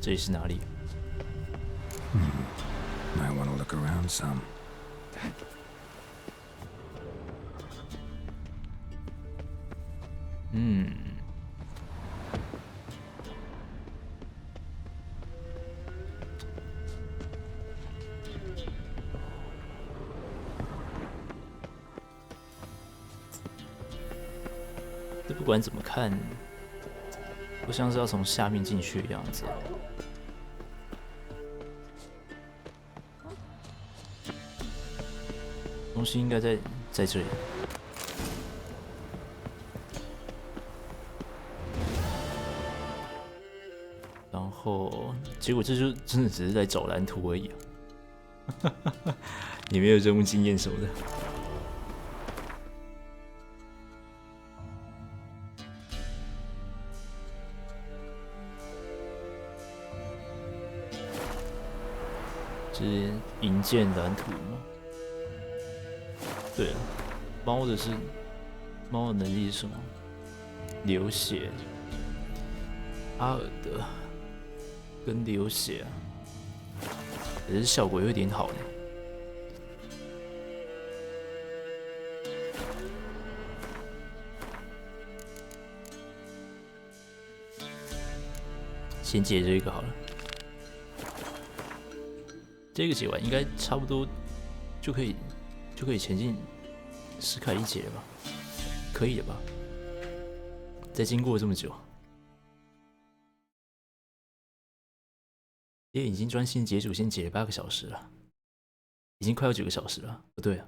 这里是哪里？I want to look around some. 这不管怎么看，不像是要从下面进去的样子。东西应该在这里。然后，结果这就真的只是在找蓝图而已啊！也没有任务经验什么的。是银剑蓝图吗？对了，猫的能力是什么？流血，阿尔的跟流血啊，可是效果有点好呢。先解这个好了，这个解完应该差不多就可以前进史凯利解了吧？可以的吧？再经过这么久，也已经专心解主线解了8个小时了，已经快要9个小时了。不对啊。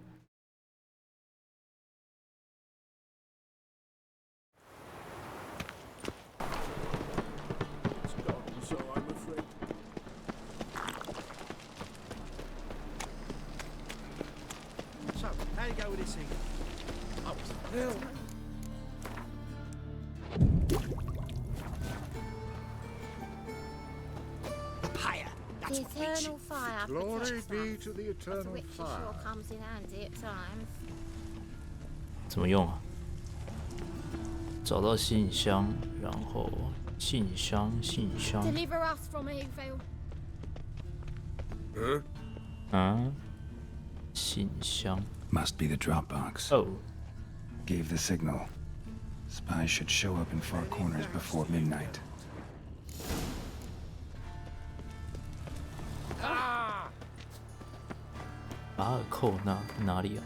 So, how you go with this thing? Oh, hell. Higher. The eternal fire Glory protects be us. to the eternal Which it fire. sure comes in handy at times. 怎么用啊？找到信箱，然后信箱。 Deliver us from evil. 啊？信箱 Must be the drop box. Oh. Gave the signal. Spies should show up in far corners before midnight. 马尔寇哪里啊？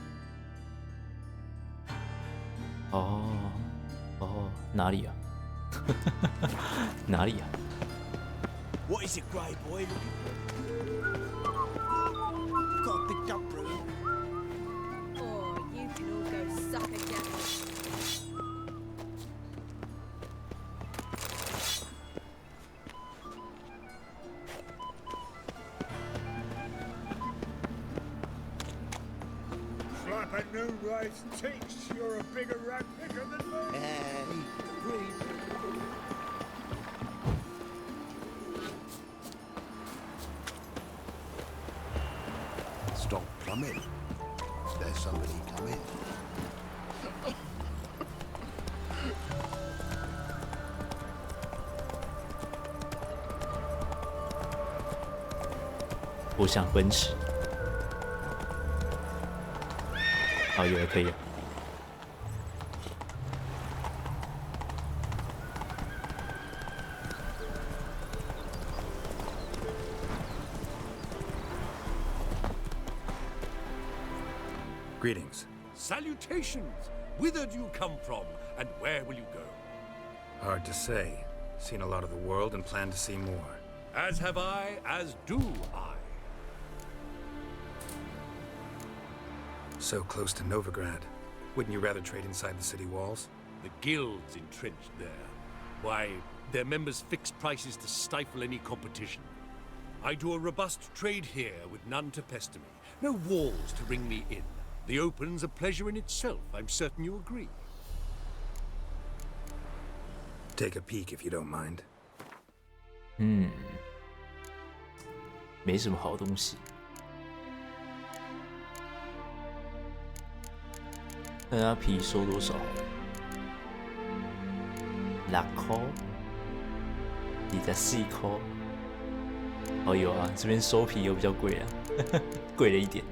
哦，哪里啊？哪里啊？ What is it, Grey Boy? Got a big dump room. Oh, you can all go suck a jack. Slap at noon rice teach. You're a bigger rat picker than me. Hey, green. Stop plumbing. There's somebody coming. 我想奔驰。好，有了，可以了。 Greetings. Salutations! Whither do you come from, and where will you go? Hard to say. Seen a lot of the world and plan to see more. As have I, as do I. So close to Novigrad. Wouldn't you rather trade inside the city walls? The guild's entrenched there. Why, their members fix prices to stifle any competition. I do a robust trade here with none to pester me. No walls to ring me in. The open's a pleasure in itself. I'm certain you agree. Take a peek if you don't mind. 没什么好东西。看他皮收多少？6块，24块。哦，有啊，这边收皮又比较贵啊，贵了一点。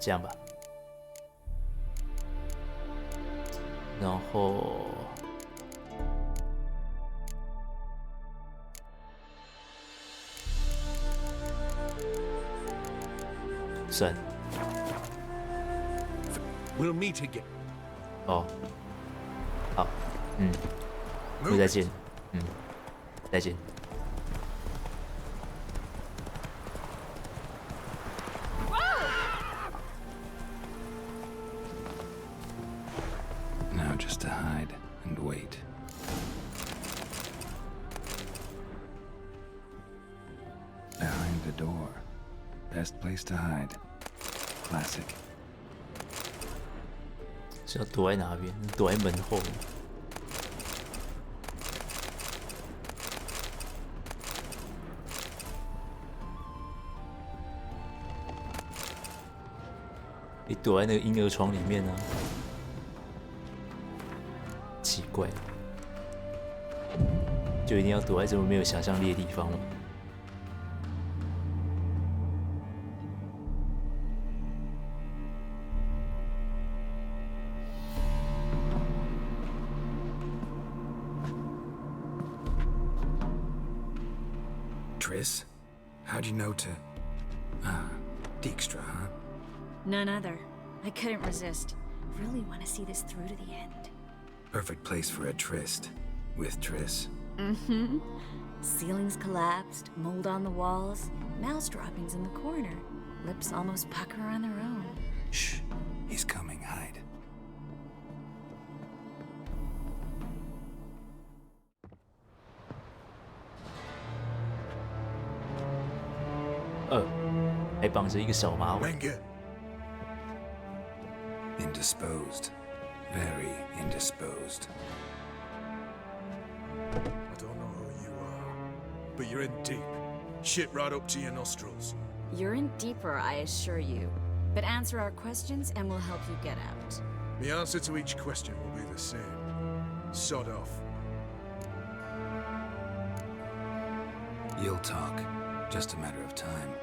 这样吧。然后算 We'll meet again. 哦，好，再见，再见。 Now just to hide and wait. Behind the door. Best place to hide. Classic. 是要躲在哪边？躲在门后。你躲在那个婴儿床里面呢、奇怪，就一定要躲在这么没有想象力的地方吗？Triss, how'd you know to... Dijkstra, huh? None other. I couldn't resist. Really want to see this through to the end. Perfect place for a tryst. With Triss. Mm-hmm. Ceilings collapsed, mold on the walls, mouse droppings in the corner. Lips almost pucker on their own. Shh. He's coming. Hide. Oh. 还绑着一个小马尾。Indisposed. Very indisposed. I don't know who you are, but you're in deep. Shit right up to your nostrils. You're in deeper, I assure you. But answer our questions and we'll help you get out. The answer to each question will be the same. Sod off. You'll talk. Just a matter of time.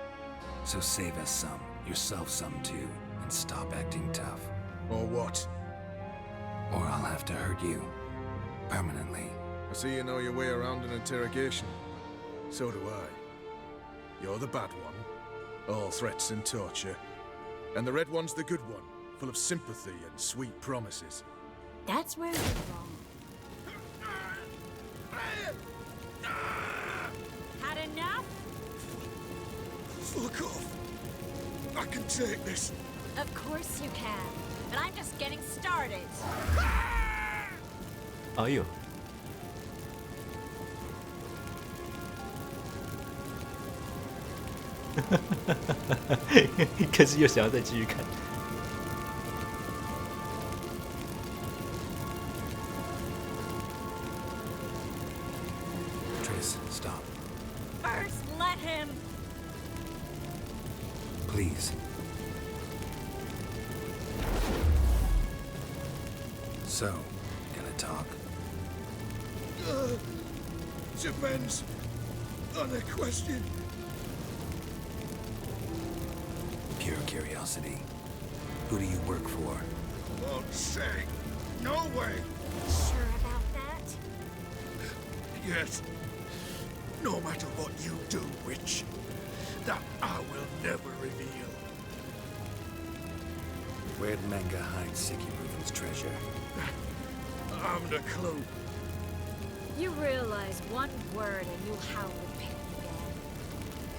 So save us some, yourself some too, and stop acting tough. Or what? Or I'll have to hurt you. Permanently. I see you know your way around an interrogation. So do I. You're the bad one. All threats and torture. And the red one's the good one, full of sympathy and sweet promises. That's where you're wrong. Had enough? Fuck off. I can take this. Of course you can. But I'm just getting started. 哎呦！可是又想要再继续看。Triss, stop. First, let him. Please. So, gonna talk? Depends on the question. Pure curiosity. Who do you work for? Won't say. No way. Sure about that? Yes. No matter what you do, witch, that I will never reveal. Where'd Menga hide Sikimuven's treasure? I haven't a clue. You realize one word and you'll howl with pain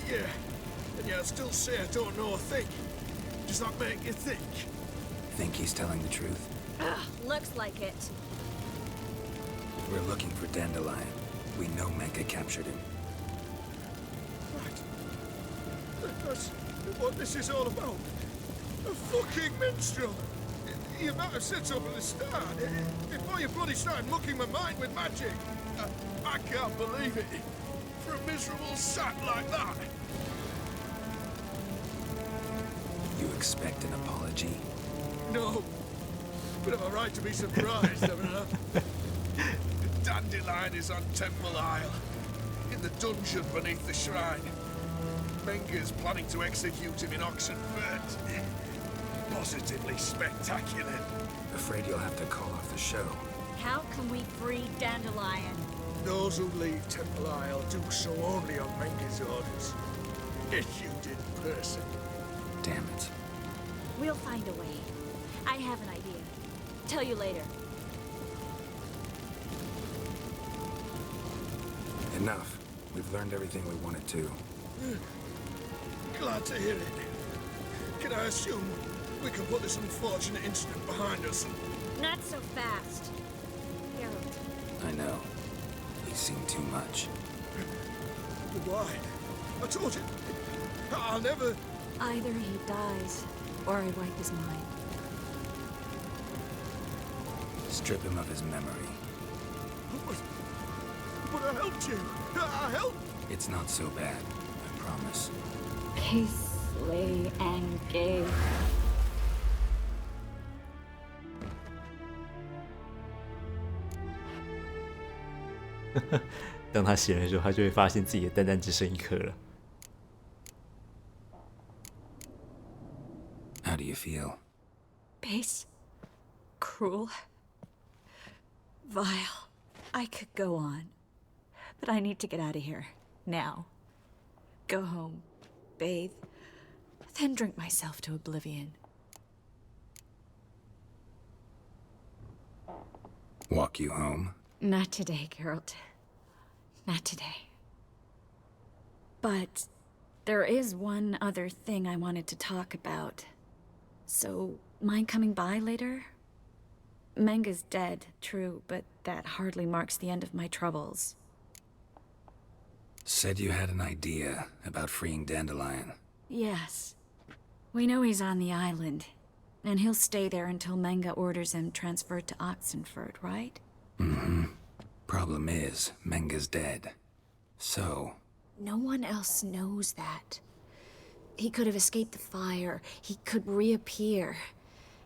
again. Yeah, and yet I still say I don't know a thing. Does that make you think? Think he's telling the truth? Ugh, looks like it. We're looking for Dandelion. We know Menga captured him. Right. That's what this is all about. A fucking minstrel. You might have said so from the start. Before you bloody started mucking my mind with magic. I can't believe it. For a miserable sap like that. You expect an apology? No. But I'm right to be surprised, haven't I? Dandelion is on Temple Isle. In the dungeon beneath the shrine. Menga's planning to execute him in Oxenfurt. Positively spectacular. Afraid you'll have to call off the show. How can we free Dandelion? Those who leave Temple Isle do so only on Menga's orders. Issued in person. Damn it. We'll find a way. I have an idea. Tell you later. Enough. We've learned everything we wanted to. Glad to hear it. Can I assume we can put this unfortunate incident behind us? Not so fast. Harold. I know. He's seen too much. Why? I told you. I'll never... Either he dies, or I wipe his mind. Strip him of his memory. But I helped you. I helped. It's not so bad, I promise. Peace, lay, and gay. 当他醒来的时候，他就会发现自己的蛋蛋只剩一颗了。How do you feel? Base. Cruel. Vile. I could go on. But I need to get out of here. Now. Go home. Bathe. Then drink myself to oblivion. Walk you home? Not today, Geralt. Not today. But there is one other thing I wanted to talk about. So, mind coming by later? Menga's dead, true, but that hardly marks the end of my troubles. Said you had an idea about freeing Dandelion. Yes. We know he's on the island, and he'll stay there until Menga orders him transferred to Oxenford, right? Mm-hmm. Problem is, Menga's dead. So... No one else knows that. He could have escaped the fire. He could reappear.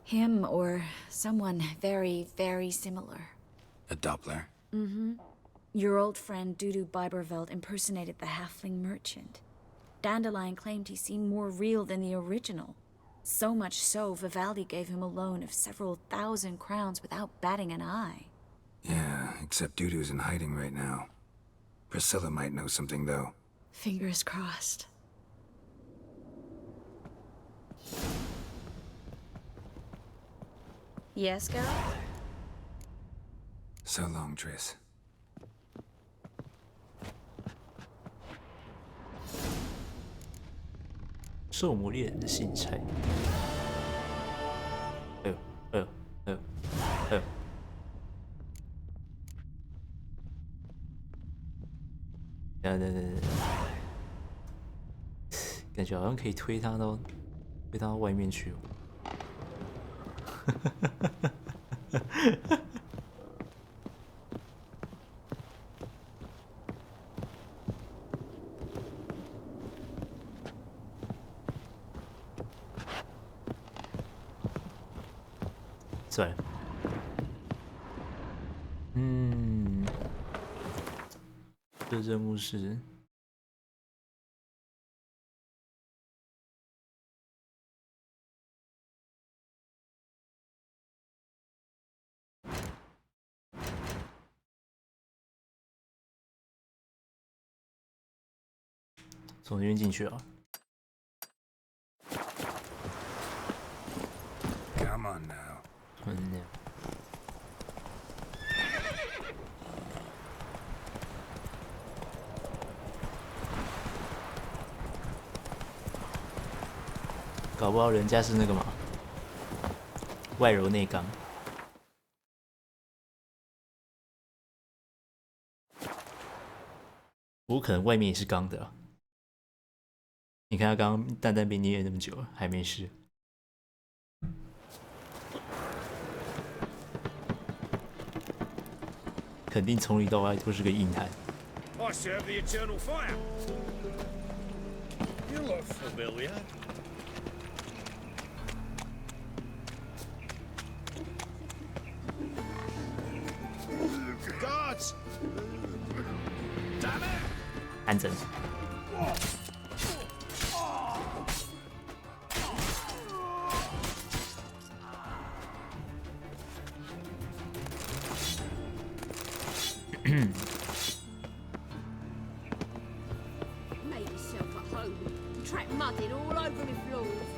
Him or someone very, very similar. A Doppler? Mm-hmm. Your old friend Dudu Biberveld impersonated the halfling merchant. Dandelion claimed he seemed more real than the original. So much so, Vivaldi gave him a loan of several thousand crowns without batting an eye. Yeah, except Dudu's in hiding right now. Priscilla might know something, though. Fingers crossed. Yes, Geralt? So long, Triss. 受磨猎人的信差。哎呦，哎呦，哎呦，哎呦！等，感觉好像可以推他到外面去哦。算了，这任务是从这边进去啊。Come on now. 搞不好人家是那个嘛，外柔内刚。我可能外面也是刚的啊。你看他刚刚蛋蛋被捏了那么久了，还没事。肯定从里到外都是个硬汉。I serve the eternal fire. You look familiar. Guards! Damn it! 安整。Made yourself at home. Track mudding all over the floors.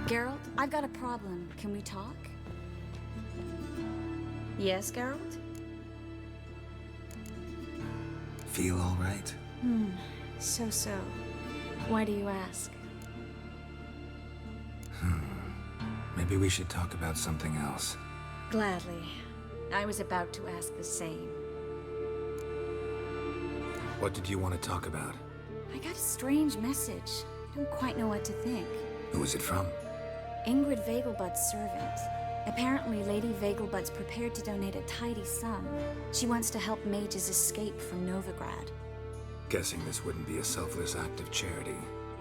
Geralt, I've got a problem. Can we talk? Yes, Geralt? Feel all right? So. Why do you ask? Maybe we should talk about something else. Gladly. I was about to ask the same. What did you want to talk about? I got a strange message. don't quite know what to think. Who is it from? Ingrid Vegelbud's servant. Apparently, Lady Vegelbud's prepared to donate a tidy sum. She wants to help mages escape from Novigrad. Guessing this wouldn't be a selfless act of charity.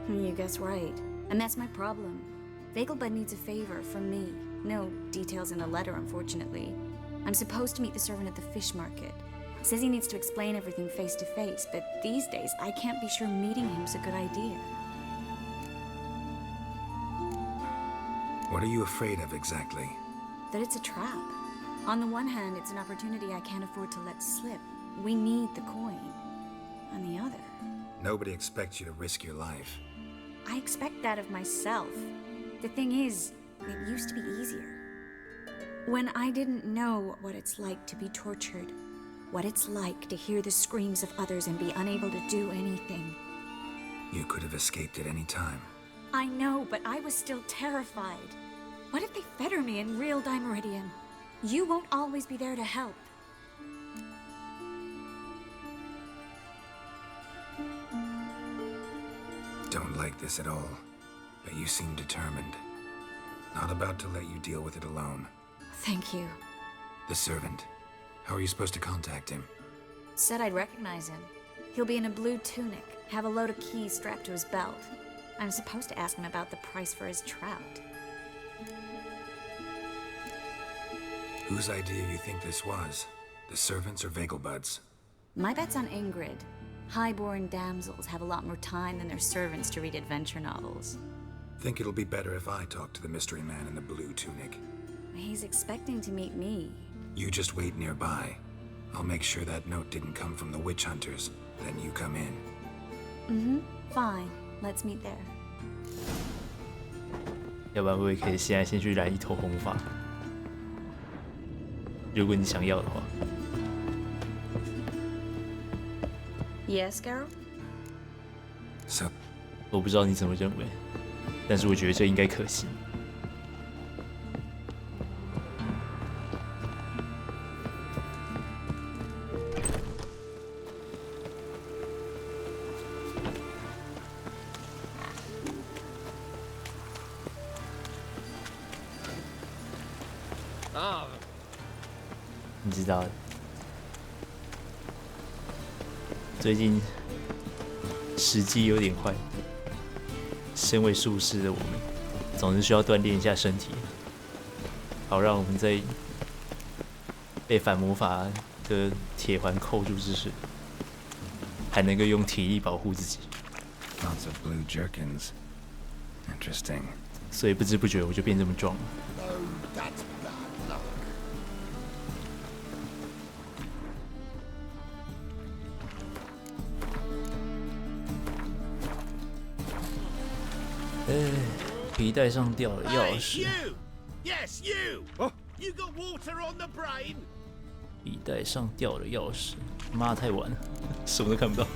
You guess right. And that's my problem. Vegelbud needs a favor from me. No details in a letter, unfortunately. I'm supposed to meet the servant at the fish market. Says he needs to explain everything face to face, but these days I can't be sure meeting him's a good idea. What are you afraid of exactly? That it's a trap. On the one hand, it's an opportunity I can't afford to let slip. We need the coin. On the other... Nobody expects you to risk your life. I expect that of myself. The thing is, it used to be easier. When I didn't know what it's like to be tortured, what it's like to hear the screams of others and be unable to do anything. You could have escaped at any time. I know, but I was still terrified. What if they fetter me in real Dimeridium? You won't always be there to help. Don't like this at all, but you seem determined. Not about to let you deal with it alone. Thank you. The servant. How are you supposed to contact him? Said I'd recognize him. He'll be in a blue tunic, have a load of keys strapped to his belt. I'm supposed to ask him about the price for his trout. Whose idea you think this was? The servants or Vegelbud's? My bet's on Ingrid. Highborn damsels have a lot more time than their servants to read adventure novels. Think it'll be better if I talk to the mystery man in the blue tunic. He's expecting to meet me. You just wait nearby. I'll make sure that note didn't come from the witch hunters. Then you come in. Mm-hmm. Fine. Let's meet there. 要不然我也可以现在先去染一头红发，如果你想要的话。Yes, Carol? So, 我不知道你怎么认为，但是我觉得这应该可行。你知道的，最近时机有点坏。身为术士的我们，总是需要锻炼一下身体，好让我们在被反魔法的铁环扣住之时，还能够用体力保护自己。Lots of blue jerkins. Interesting. 所以不知不觉我就变这么壮了。Oh, that's bad luck. 皮带上掉了钥匙。 You! Yes, you! You got water on the brain? 皮带上掉了钥匙，妈太晚了，什么都看不到。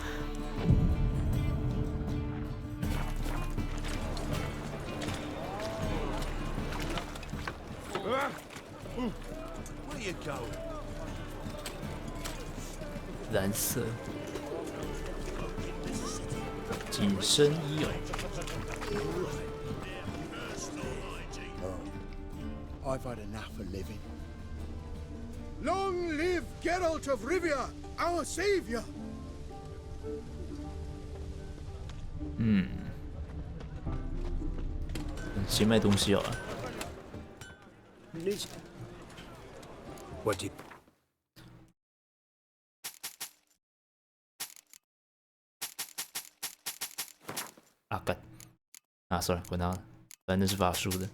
Where you going? 蓝色紧身衣哦。 I've had enough of living. Long live Geralt of Rivia, our savior! 先卖东西好了。 What do you... 啊干！啊，算了，管他了，反正是法术的。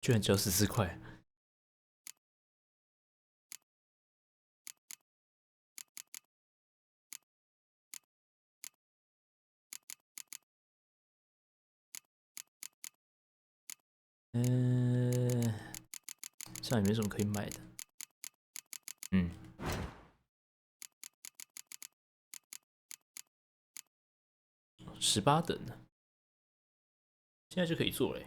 居然只要14块。这样也没什么可以买的。嗯。18等的，现在就可以做嘞。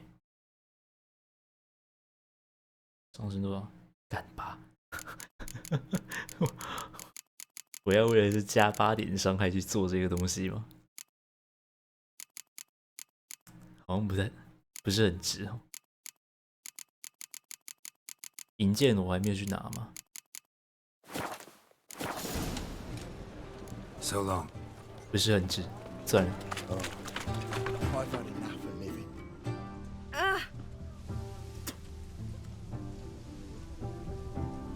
上升多少？干8。我要为了是加8点伤害去做这个东西吗？好像不是很值哦。银剑我还没有去拿嘛。So long. 不是很值，算了。I've had enough of living.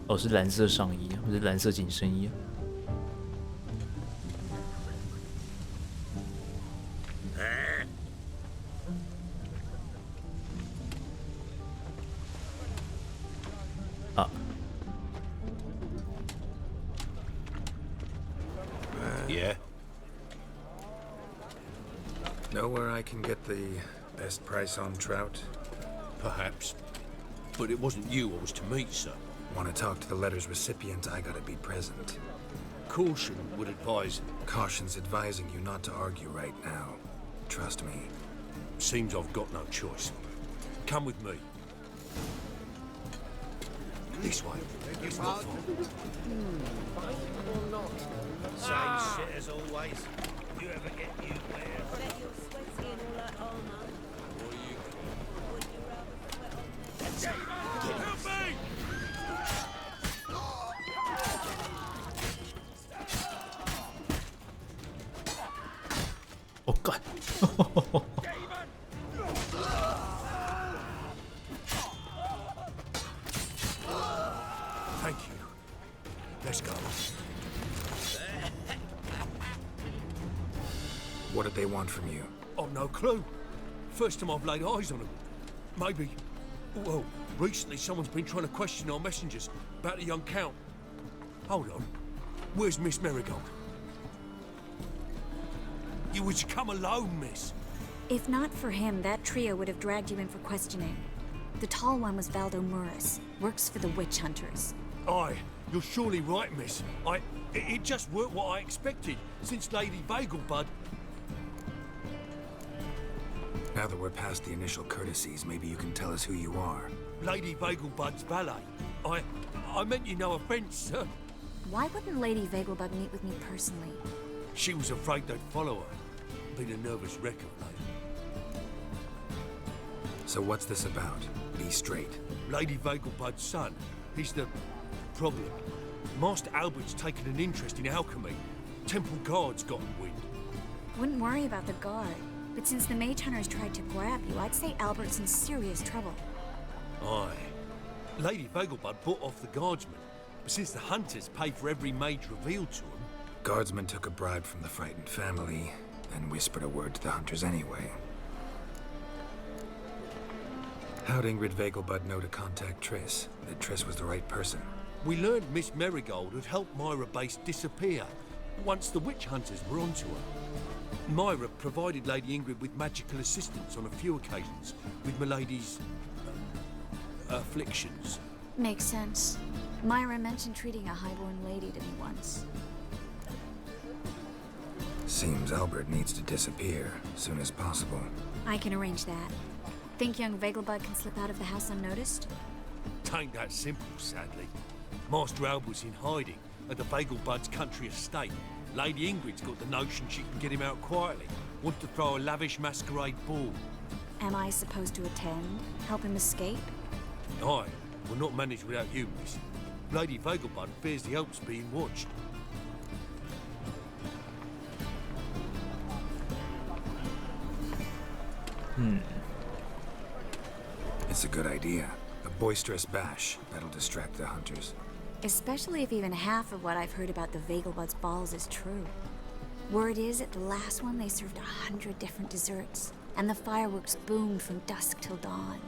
哦，是蓝色上衣啊，不是蓝色紧身衣啊。啊。Yeah? Know where I can get the best price on trout? Perhaps. But it wasn't you I was to meet, sir. Want to talk to the letter's recipient, I gotta be present. Caution would advise... Caution's advising you not to argue right now. Trust me. Seems I've got no choice. Come with me. This way. It's not far. Or not? Same shit as always. You ever get new wear? Bet you're sweaty and all that armour. What are you... Would you rather sweat on the... Help me! Oh god. Thank you. Let's go. What did they want from you? I've no clue. First time I've laid eyes on them. Maybe... Well, recently someone's been trying to question our messengers about the young Count. Hold on. Where's Miss Marigold? You was come alone, miss. If not for him, that trio would have dragged you in for questioning. The tall one was Valdo Murris, works for the witch hunters. Aye, you're surely right, miss. It just weren't what I expected, since Lady Vagelbud... Now that we're past the initial courtesies, maybe you can tell us who you are. Lady Vagelbud's valet. I meant you no offence, sir. Why wouldn't Lady Vagelbud meet with me personally? She was afraid they'd follow her. Been a nervous wreck of late. So what's this about? Be straight. Lady Vagelbud's son. He's the problem. Master Albert's taken an interest in alchemy. Temple Guard's gotten wind. Wouldn't worry about the guard, but since the mage hunters tried to grab you, I'd say Albert's in serious trouble. Aye. Lady Vagelbud bought off the guardsmen, but since the hunters pay for every mage revealed to them... Guardsmen took a bribe from the frightened family, then whispered a word to the hunters anyway. How'd Ingrid Vagelbud know to contact Triss? That Triss was the right person? We learned Miss Marigold had helped Myra Base disappear once the witch hunters were onto her. Myra provided Lady Ingrid with magical assistance on a few occasions with Milady's... afflictions. Makes sense. Myra mentioned treating a highborn lady to me once. Seems Albert needs to disappear as soon as possible. I can arrange that. Think young Vagelbud can slip out of the house unnoticed? Tain't that simple, sadly. Master Albert's in hiding at the Vagelbud's country estate. Lady Ingrid's got the notion she can get him out quietly. Wants to throw a lavish masquerade ball. Am I supposed to attend? Help him escape? Aye, will not manage without you, miss. Lady Vagelbud fears the help's being watched. It's a good idea. A boisterous bash. That'll distract the hunters. Especially if even half of what I've heard about the Vagelbud's balls is true. Word is, at the last one they served 100 different desserts, and the fireworks boomed from dusk till dawn.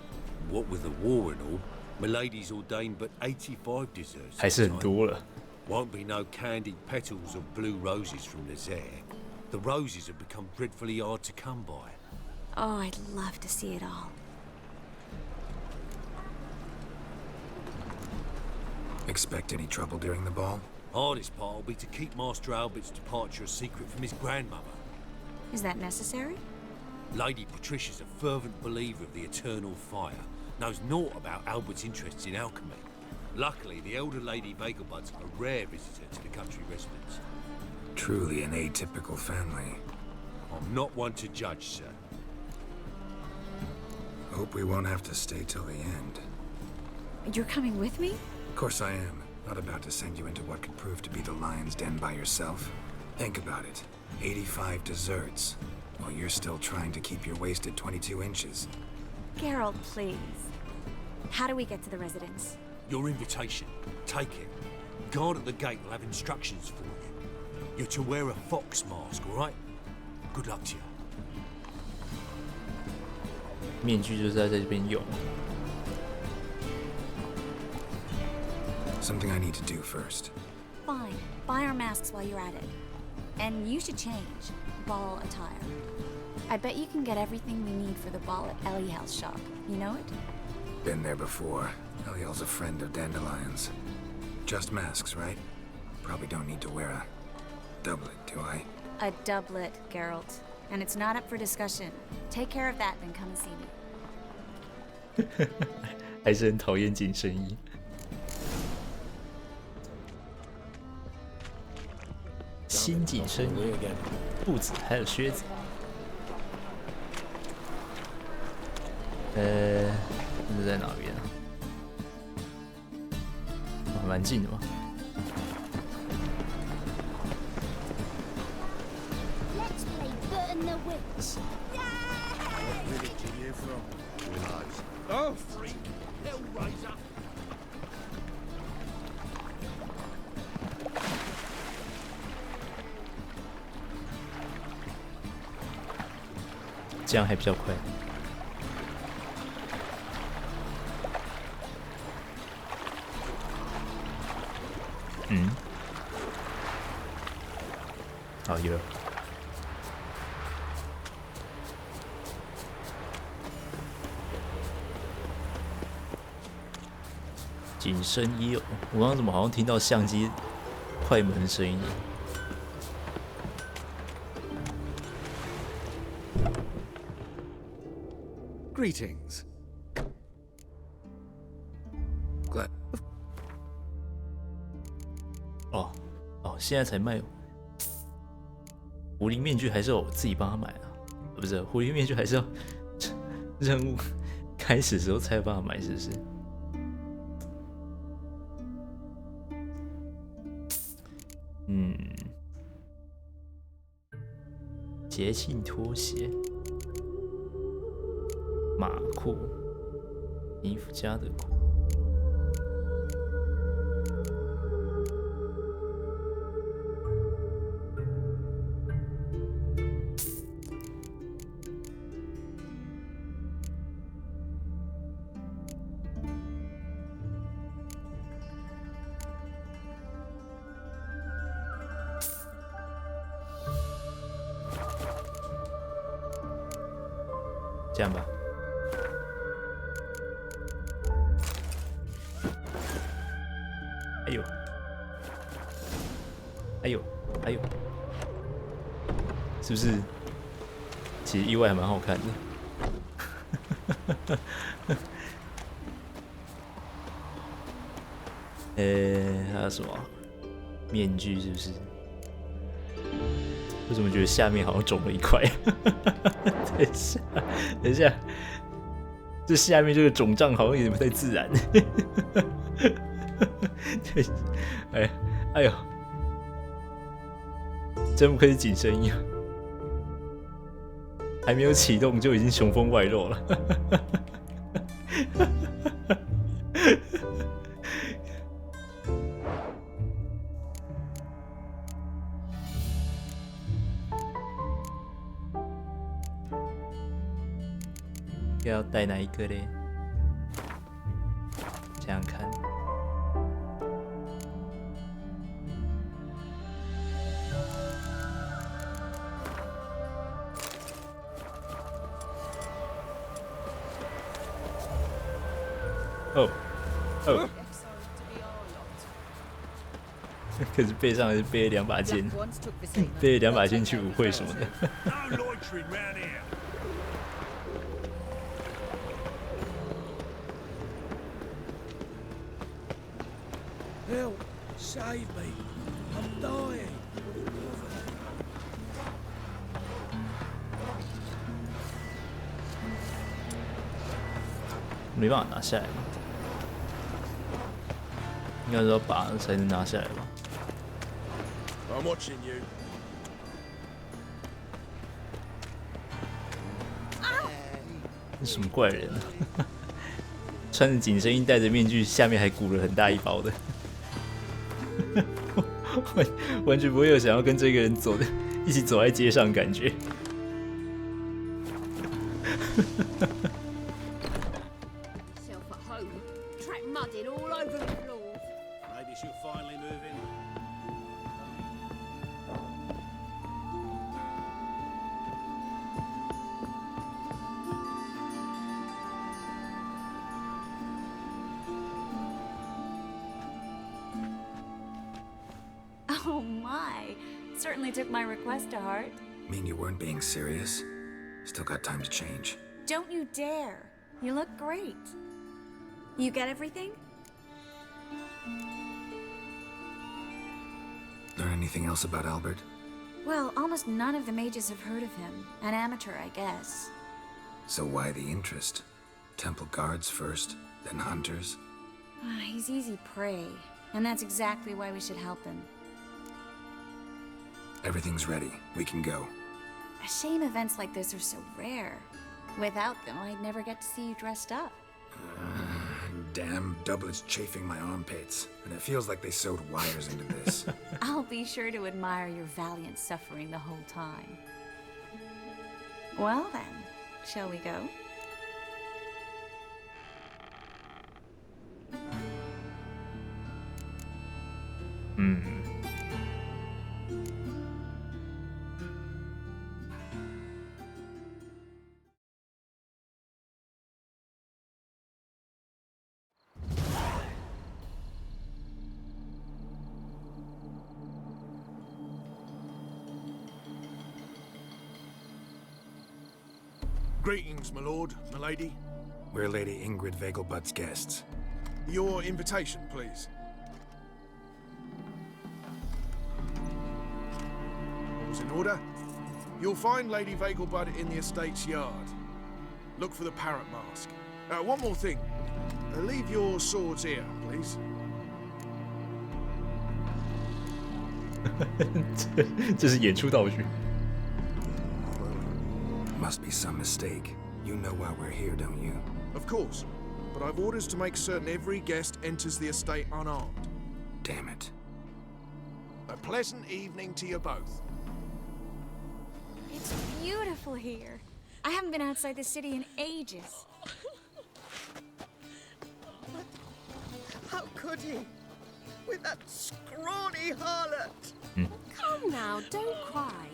What with the war and all, Milady's ordained but 85 desserts. 还是很多了。 Won't be no candied petals or blue roses from Nazaire. The roses have become dreadfully hard to come by. Oh, I'd love to see it all. Expect any trouble during the ball? Hardest part will be to keep Master Albert's departure a secret from his grandmother. Is that necessary? Lady Patricia's a fervent believer of the eternal fire, knows naught about Albert's interests in alchemy. Luckily, the elder Lady Vegelbud's a rare visitor to the country residence. Truly an atypical family. I'm not one to judge, sir. Hope we won't have to stay till the end. You're coming with me? Of course I am. Not about to send you into what could prove to be the lion's den by yourself. Think about it. 85 desserts, while you're still trying to keep your waist at 22 inches. Geralt, please. How do we get to the residence? Your invitation. Take it. Guard at the gate will have instructions for you. You're to wear a fox mask, all right? Good luck to you. 面具就是在这边用。 Something I need to do first. Fine. Buy our masks while you're at it. And you should change. Ball attire. I bet you can get everything we need for the ball at Eliel's shop. You know it? Been there before. Eliel's a friend of Dandelion's. Just masks, right? Probably don't need to wear a doublet, do I? A doublet, Geralt. And it's not up for discussion. Take care of that, then come and see me. 还是很讨厌紧身衣。新紧身衣、裤子还有靴子。这是在哪边啊？哦，蛮近的嘛。 Let's play Burton the Witch. What village are you from? Willows. Oh, freak! Hellraiser! 这样还比较快。嗯，好有。紧身衣哦，我刚刚怎么好像听到相机快门的声音？ Greetings. Glad. 哦，现在才卖。狐狸面具还是要我自己帮他买啊？不是，狐狸面具还是要任务开始的时候才有办法买，是不是？嗯，节庆拖鞋。 马裤，尼夫家的裤。这样吧。 哎呦，哎呦，哎呦，是不是？其实意外还蛮好看的。还有什么面具？是不是？为什么觉得下面好像肿了一块？等一下，等一下，这下面这个肿胀好像有点不太自然。对，哎呦，真不愧是紧身衣啊！还没有启动就已经雄风外露了。要带哪一个嘞？想想看。 哦，哦，可是背上还是背了2把剑，背了2把剑去舞会什么的。No loitering round here. Help! Save me! I'm dying! 没办法拿下来吧？应该是要把才能拿下来吧？ I'm watching you. 这什么怪人啊？穿着紧身衣，戴着面具，下面还鼓了很大一包的，完全不会有想要跟这个人一起走在街上的感觉。Self at home, track mudding all over the floor. Maybe she'll finally move in. Oh my. Certainly took my request to heart. Mean you weren't being serious? Still got time to change. Don't you dare. You look great. You get everything? Learn anything else about Albert? Well, almost none of the mages have heard of him. An amateur, I guess. So why the interest? Temple guards first, then hunters? He's easy prey, and that's exactly why we should help him. Everything's ready. We can go. A shame events like this are so rare. Without them, I'd never get to see you dressed up. Damn doublets chafing my armpits, and it feels like they sewed wires into this. I'll be sure to admire your valiant suffering the whole time. Well then, shall we go? Greetings, my lord, my lady. We're Lady Ingrid Vegelbud's guests. Your invitation, please. All's in order. You'll find Lady Vegelbud in the estate's yard. Look for the parrot mask. One more thing. Leave your swords here, please. 这是演出道具。 Must be some mistake. You know why we're here, don't you? Of course. But I've orders to make certain every guest enters the estate unarmed. Damn it. A pleasant evening to you both. It's beautiful here. I haven't been outside the city in ages. How could he? With that scrawny harlot! Come now, don't cry.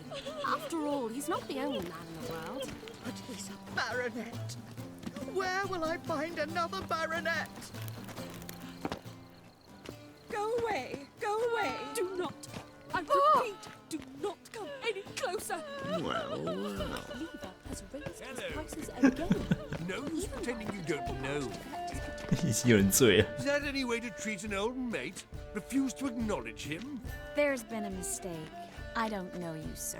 After all, he's not the only man in the world. But he's a baronet. Where will I find another baronet? Go away! Go away! Do not! I repeat, do not come any closer! Well. Lever has raised his prices again. No use pretending you don't know. 已经有人醉了。 Is that any way to treat an old mate? Refuse to acknowledge him? There's been a mistake. I don't know you, sir.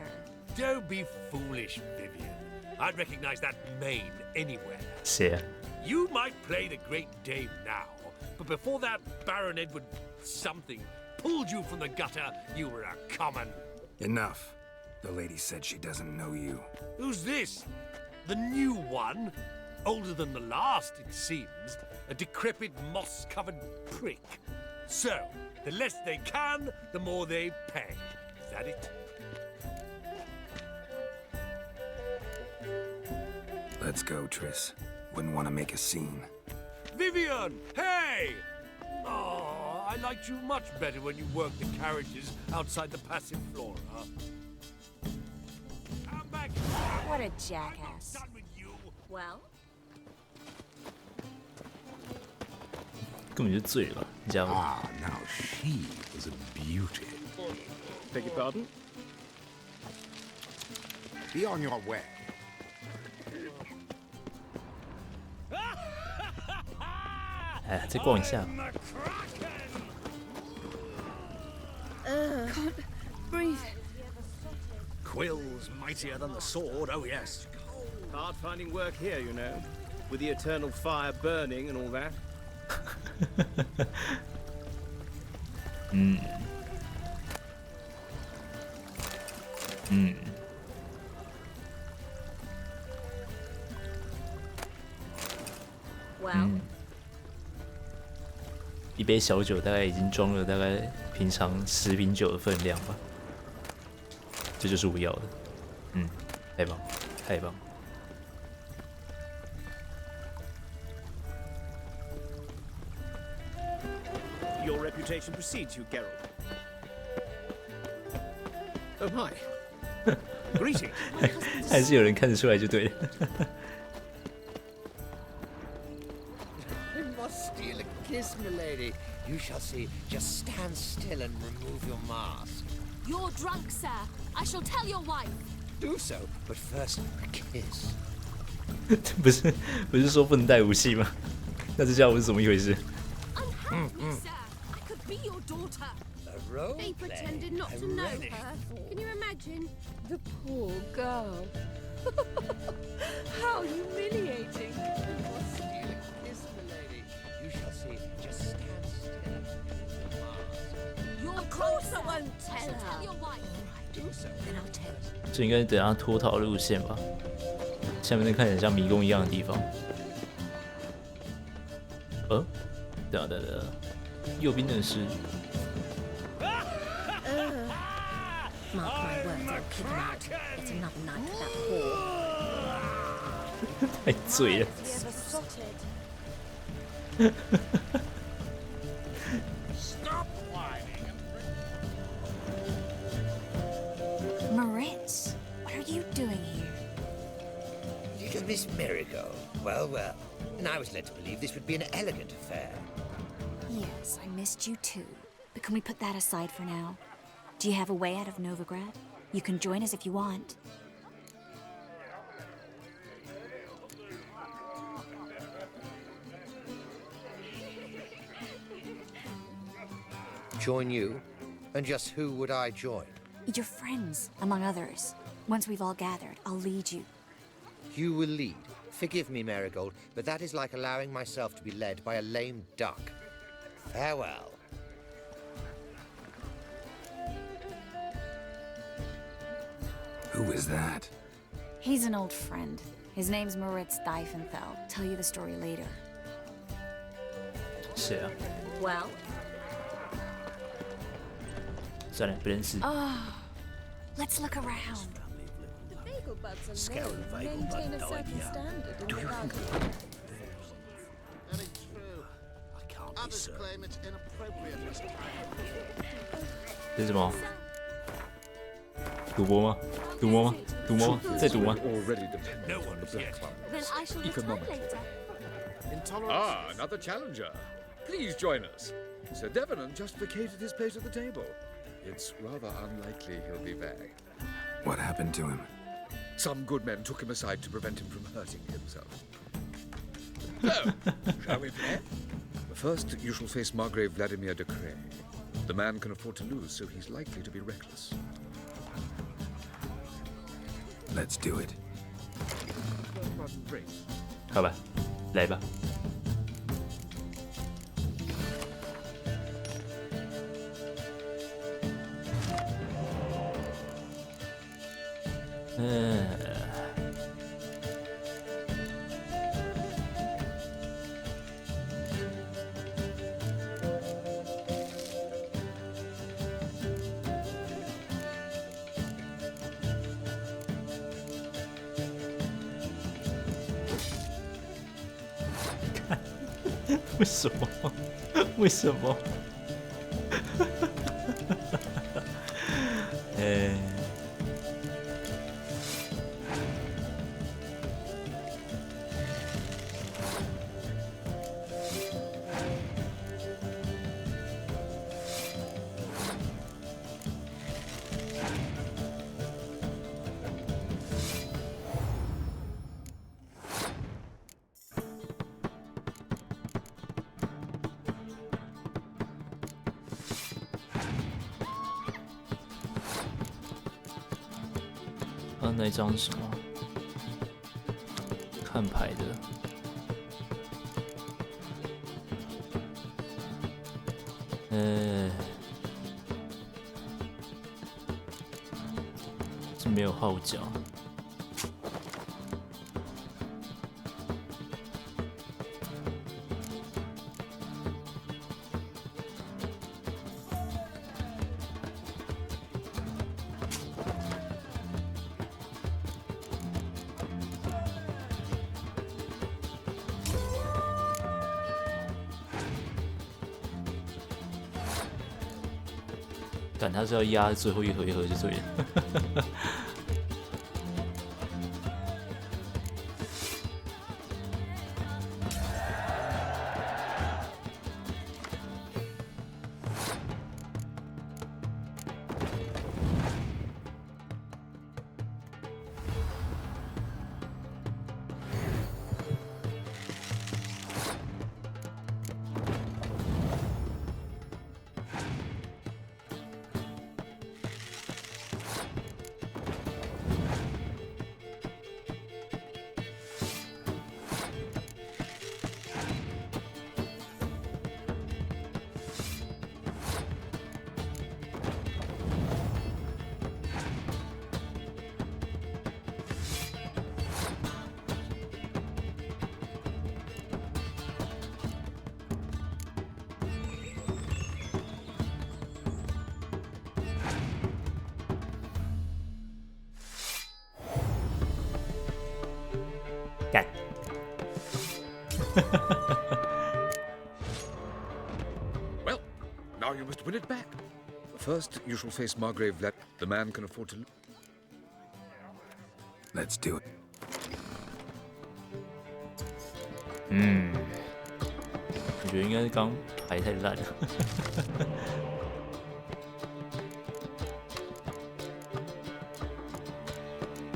Don't be foolish, Vivian. I'd recognize that mane anywhere. 谁啊？ You might play the great dame now, but before that Baron Edward something pulled you from the gutter, you were a common. Enough. The lady said she doesn't know you. Who's this? The new one? Older than the last, it seems. A decrepit, moss-covered prick. So, the less they can, the more they pay. Is that it? Let's go, Triss. Wouldn't want to make a scene. Vivian! Hey! Oh, I liked you much better when you worked the carriages outside the passive flora. Come back! What a jackass. I'm done with you. Well? 根本就醉了吧，你家伙。 Ah, now she was a beauty. Beg your pardon? Be on your way. 哎，再逛一下。 Can't breathe. Quills mightier than the sword, oh yes. Hard finding work here, you know, with the eternal fire burning and all that. 嗯。嗯。 Well. 一杯小酒大概已经装了大概平常10瓶酒的分量吧，这就是我要的。嗯，太棒，太棒。 Your reputation precedes you, Geralt. Oh my. Greetings. 还是有人看得出来就对了。 I must steal a kiss, milady. You shall see. Just stand still and remove your mask. You're drunk, sir. I shall tell your wife. Do so, but first a kiss. 不是说不能带武器吗？那这家伙是怎么一回事？ Unhand me, sir. I could be your daughter. A role They play. pretended not I to know relish her. the Can you imagine? The poor girl. How humiliating. Steal a kiss, milady. You shall see. Just stand still and remove your mask. You're of course I won't tell her. Tell your wife. Do so. Then I'll tell you. 这应该是等他脱逃的路线吧？下面那看起来像迷宫一样的地方。等等，右边的是。 Mark my words, I'll kick him out. It's another night for that whore. 太醉了。 Stop whining. Moritz, what are you doing here? Little Miss Marigold. Well, well. And I was led to believe this would be an elegant affair. Yes, I missed you too. But can we put that aside for now? Do you have a way out of Novigrad? You can join us if you want. Join you? And just who would I join? Your friends, among others. Once we've all gathered, I'll lead you. You will lead. Forgive me, Marigold, but that is like allowing myself to be led by a lame duck. Farewell. Who is that? He's an old friend. His name's Moritz Diefenthal. Tell you the story later. 谁啊？ Well? 算了，不认识。 Oh, let's look around. The bagel buds Scout alone and bagel maintain bud a certain idea. standard in Do the you garden. Very true. I can't be Others certain. claim it's inappropriate this time. 这是什么？赌博吗？赌魔吗？赌魔吗？在赌吗？ Already dependent No on the one's Black yet. Club. Then I shall return Economically. later. Intolerance. Ah, another challenger. Please join us. Sir Devenant just vacated his place at the table. It's rather unlikely he'll be back. What happened to him? Some good men took him aside to prevent him from hurting himself. So, shall we play? First, you shall face Margrave Vladimir de Cray. The man can afford to lose, so he's likely to be reckless. Let's do it. Drink. 好吧，来吧。为什么？为什么？那张什么看牌的？是没有号角。但他是要压最后一回合就对了。干！Well, now you must win it back. First, you shall face Margrave Vlad. The man can afford to. Let's do it. 我觉得应该是刚牌太烂了。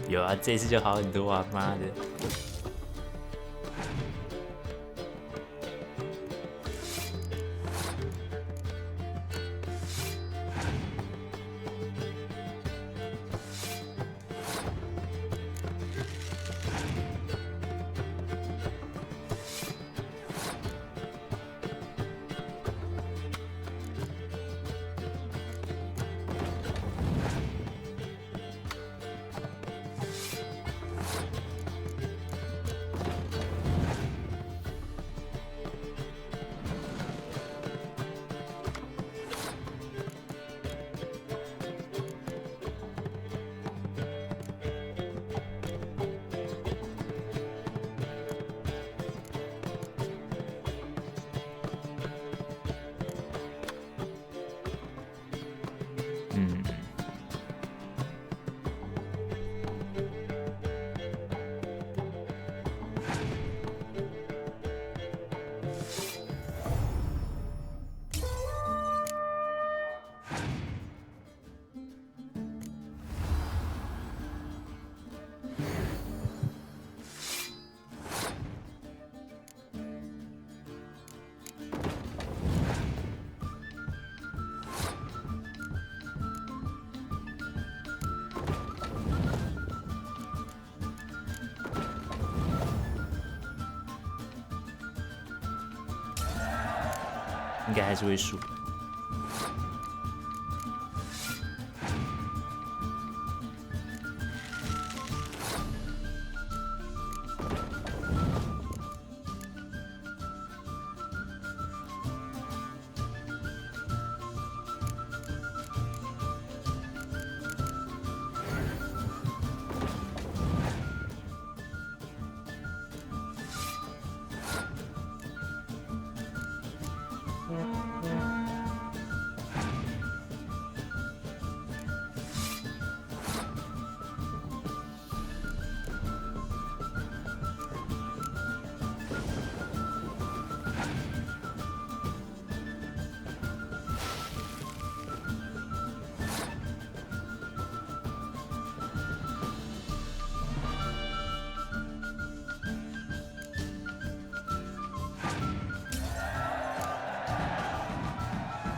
有啊，这次就好很多啊！妈的。应该还是会输。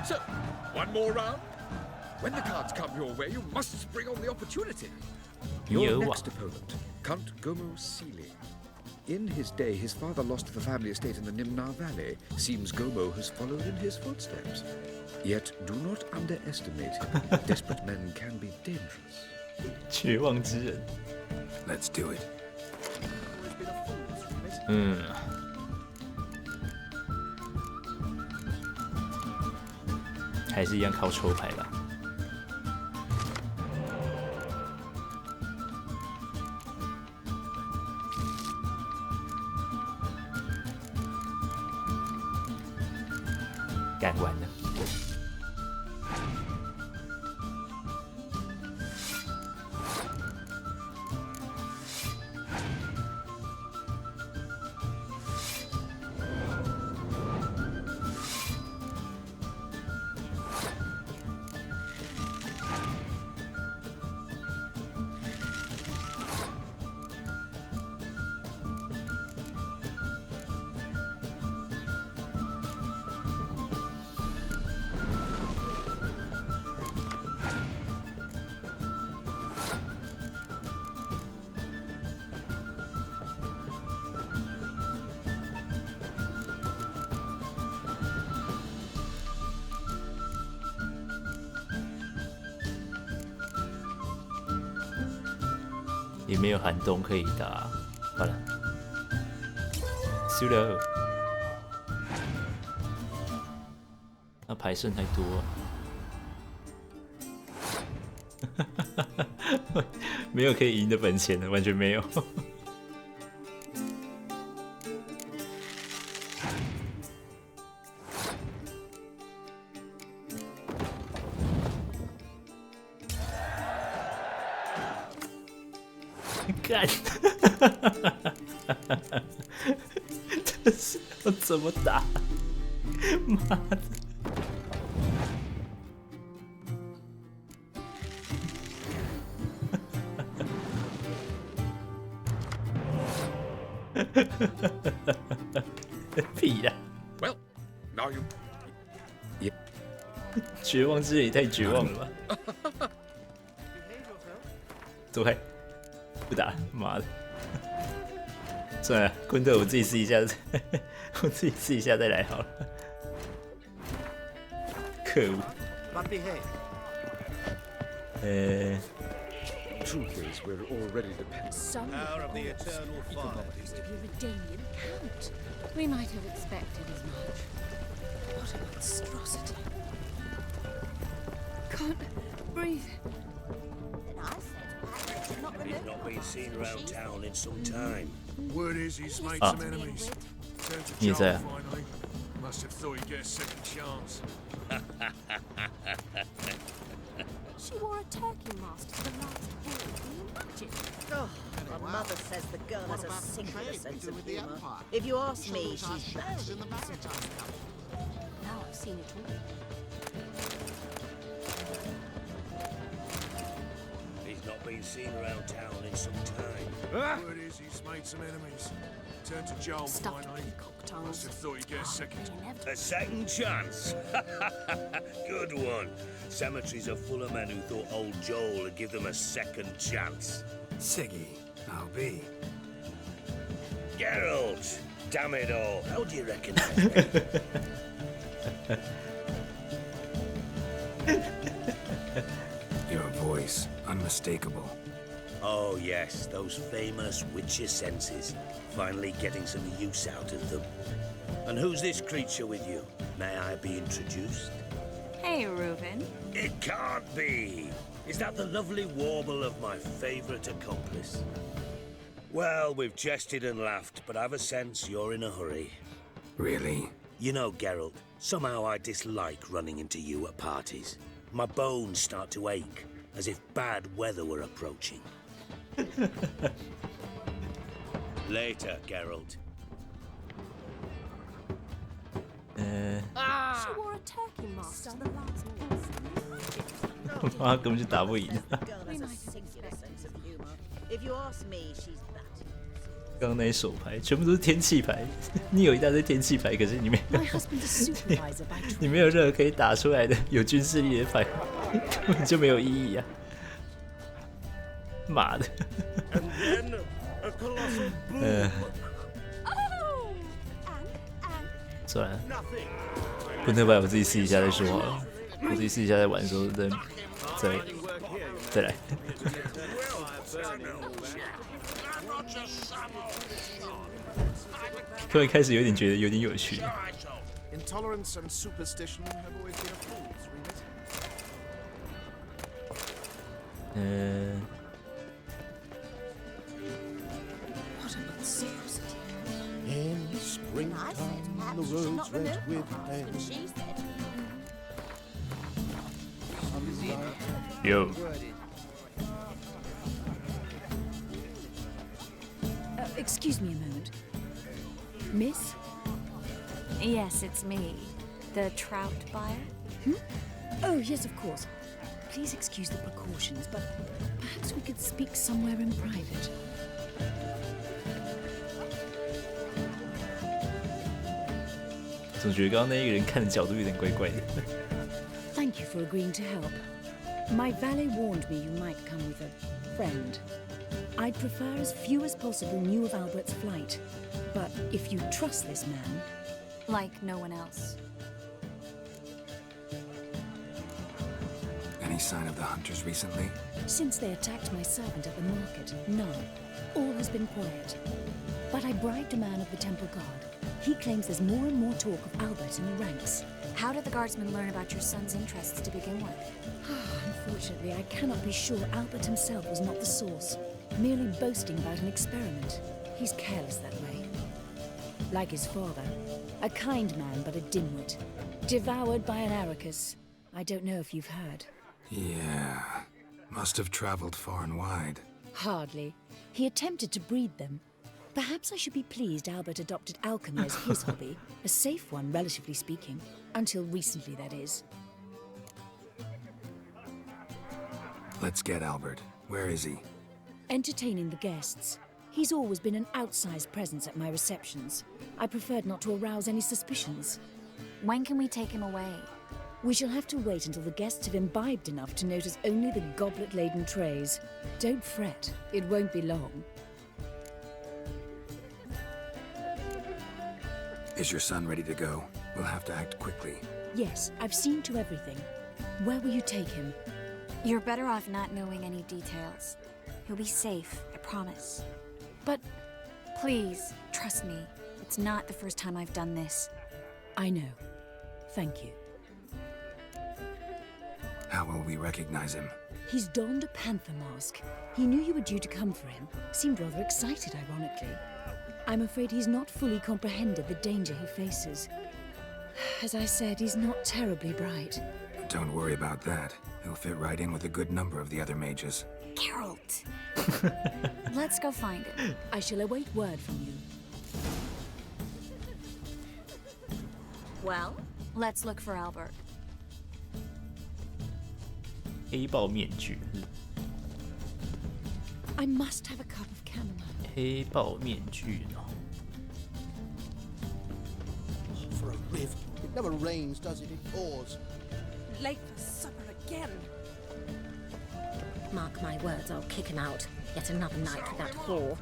So, one more round? When the cards come your way, you must spring on the opportunity. Your next opponent, Count Gomo Sealy. In his day, his father lost the family estate in the Nimnar Valley. Seems Gomo has followed in his footsteps. Yet, do not underestimate him. Desperate men can be dangerous. 绝望之人。 Let's do it. 还是一样靠抽牌吧。干完了。也没有寒冬可以打，好了，输了。那牌剩太多了，没有可以赢的本钱了，完全没有。干，这是要怎么打？妈的！屁呀 Well, now you. 绝望之人也太绝望了吧！走开！不打了，妈的！算了，昆特，我自己试一下，我自己试一下再来好了。可恶！Truth is, we're already dependent. Some Power of the eternal fire. used to be a Redanian count. We might have expected as much. What a monstrosity! Can't breathe. Then I said, not He's not been seen around town in some time. Word is he's made Ah. some enemies. Turned to He's Joel there. finally. Must have thought he'd get a second chance. she wore a turkey mask to the last ball. Can you imagine? Oh, my mother says the girl has a singular sense of humour. If you ask me, she's batty. Now I've seen it all. He's not been seen around town in some time. Word is he's made some enemies. Turned to Joel Stuffed finally. peacock tongues. Must have thought he'd get a second. A second chance? Good one. Cemeteries are full of men who thought old Joel would give them a second chance. Siggy, I'll be. Geralt! Damn it all. How do you recognise me? Your voice, unmistakable. Oh yes, those famous witcher senses. Finally getting some use out of them. And who's this creature with you? May I be introduced? Hey, Reuben. It can't be! Is that the lovely warble of my favourite accomplice? Well, we've jested and laughed, but I've a sense you're in a hurry. Really? You know, Geralt, somehow I dislike running into you at parties. My bones start to ache, as if bad weather were approaching. Later, Geralt. She wore a turkey mask to the last ball. 妈根本就打不赢。 The girl has a singular sense of humour. If you ask me, she's batty. 刚刚那些手牌全部都是天气牌，你有一大堆天气牌，可是你没有 My husband's a supervisor by trade. 你没有任何可以打出来的有军事力的牌，根本就没有意义啊！妈的！ And then a colossal boom. 算了，不能把我自己私底下再说好了，我自己私底下在玩的时候再来。突然开始有点觉得有点有趣。Intolerance and superstition have always been a fool's remit. What about secrecy? In springtime, the roads red with rain. Yo. Excuse me a moment. Miss? Yes, it's me. The trout buyer? Oh, yes, of course. Please excuse the precautions, but perhaps we could speak somewhere in private. 总觉得刚刚那一个人看的角度有点怪怪的。Thank you for agreeing to help. My valet warned me you might come with a friend. I'd prefer as few as possible knew of Albert's flight. But if you trust this man... Like no one else. Any sign of the hunters recently? Since they attacked my servant at the market, none. All has been quiet. But I bribed a man of the Temple Guard. He claims there's more and more talk of Albert in the ranks. How did the guardsmen learn about your son's interests to begin with? Unfortunately, I cannot be sure Albert himself was not the source, merely boasting about an experiment. He's careless that way. Like his father, a kind man but a dimwit. Devoured by an Arachus. I don't know if you've heard. Yeah. Must have traveled far and wide. Hardly. He attempted to breed them. Perhaps I should be pleased Albert adopted alchemy as his hobby. A safe one, relatively speaking. Until recently, that is. Let's get Albert. Where is he? Entertaining the guests. He's always been an outsized presence at my receptions. I preferred not to arouse any suspicions. When can we take him away? We shall have to wait until the guests have imbibed enough to notice only the goblet-laden trays. Don't fret, it won't be long. Is your son ready to go? We'll have to act quickly. Yes, I've seen to everything. Where will you take him? You're better off not knowing any details. He'll be safe, I promise. But please, trust me. It's not the first time I've done this. I know. Thank you. How will we recognize him? He's donned a panther mask. He knew you were due to come for him. Seemed rather excited, ironically. I'm afraid he's not fully comprehended the danger he faces. As I said, he's not terribly bright. Don't worry about that. He'll fit right in with a good number of the other mages. Geralt! Let's go find him. I shall await word from you. Well, let's look for Albert. 黑豹面具， I must have a cup of chamomile. 黑豹面具哦。 For a rift. It never rains, does it? It pours. Late for supper again. Mark my words, I'll kick him out. Yet another night with that whore.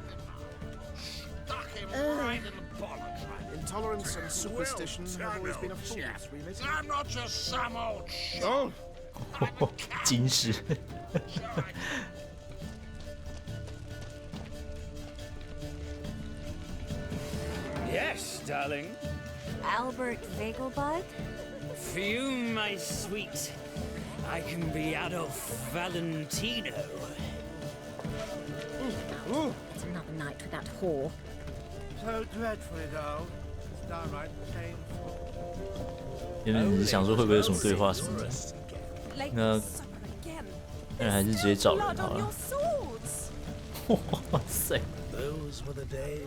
Intolerance and superstition have always been a fool's remit. I'm not just some old shit. Oh. 金饰。Yes, darling. Albert Vegelbud? Fume, my sweet. I can be Adolf Valentino. It's another night with that whore. So dreadfully dull. It's downright painful. 原本是想说会不会有什么对话什么的，那还是直接找人好了。哇塞！ Those were the days.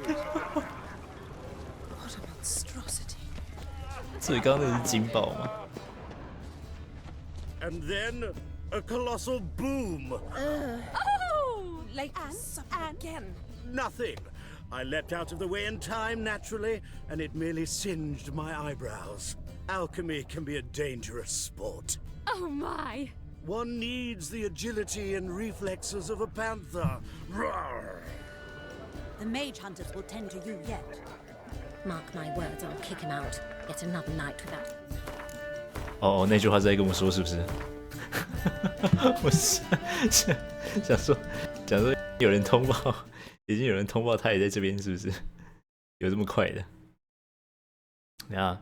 What a monstrosity. 所以刚刚那是金宝吗？ And then a colossal boom. Oh! Late for supper again. Nothing. I leapt out of the way in time, naturally, and it merely singed my eyebrows. Alchemy can be a dangerous sport. Oh my! One needs the agility and reflexes of a panther. Roar! The mage hunters will tend to you yet. Mark my words, I'll kick him out. Yet another night without. 哦，那句话是在跟我说是不是？我是想说有人通报，已经有人通报他也在这边，是不是？有这么快的？等下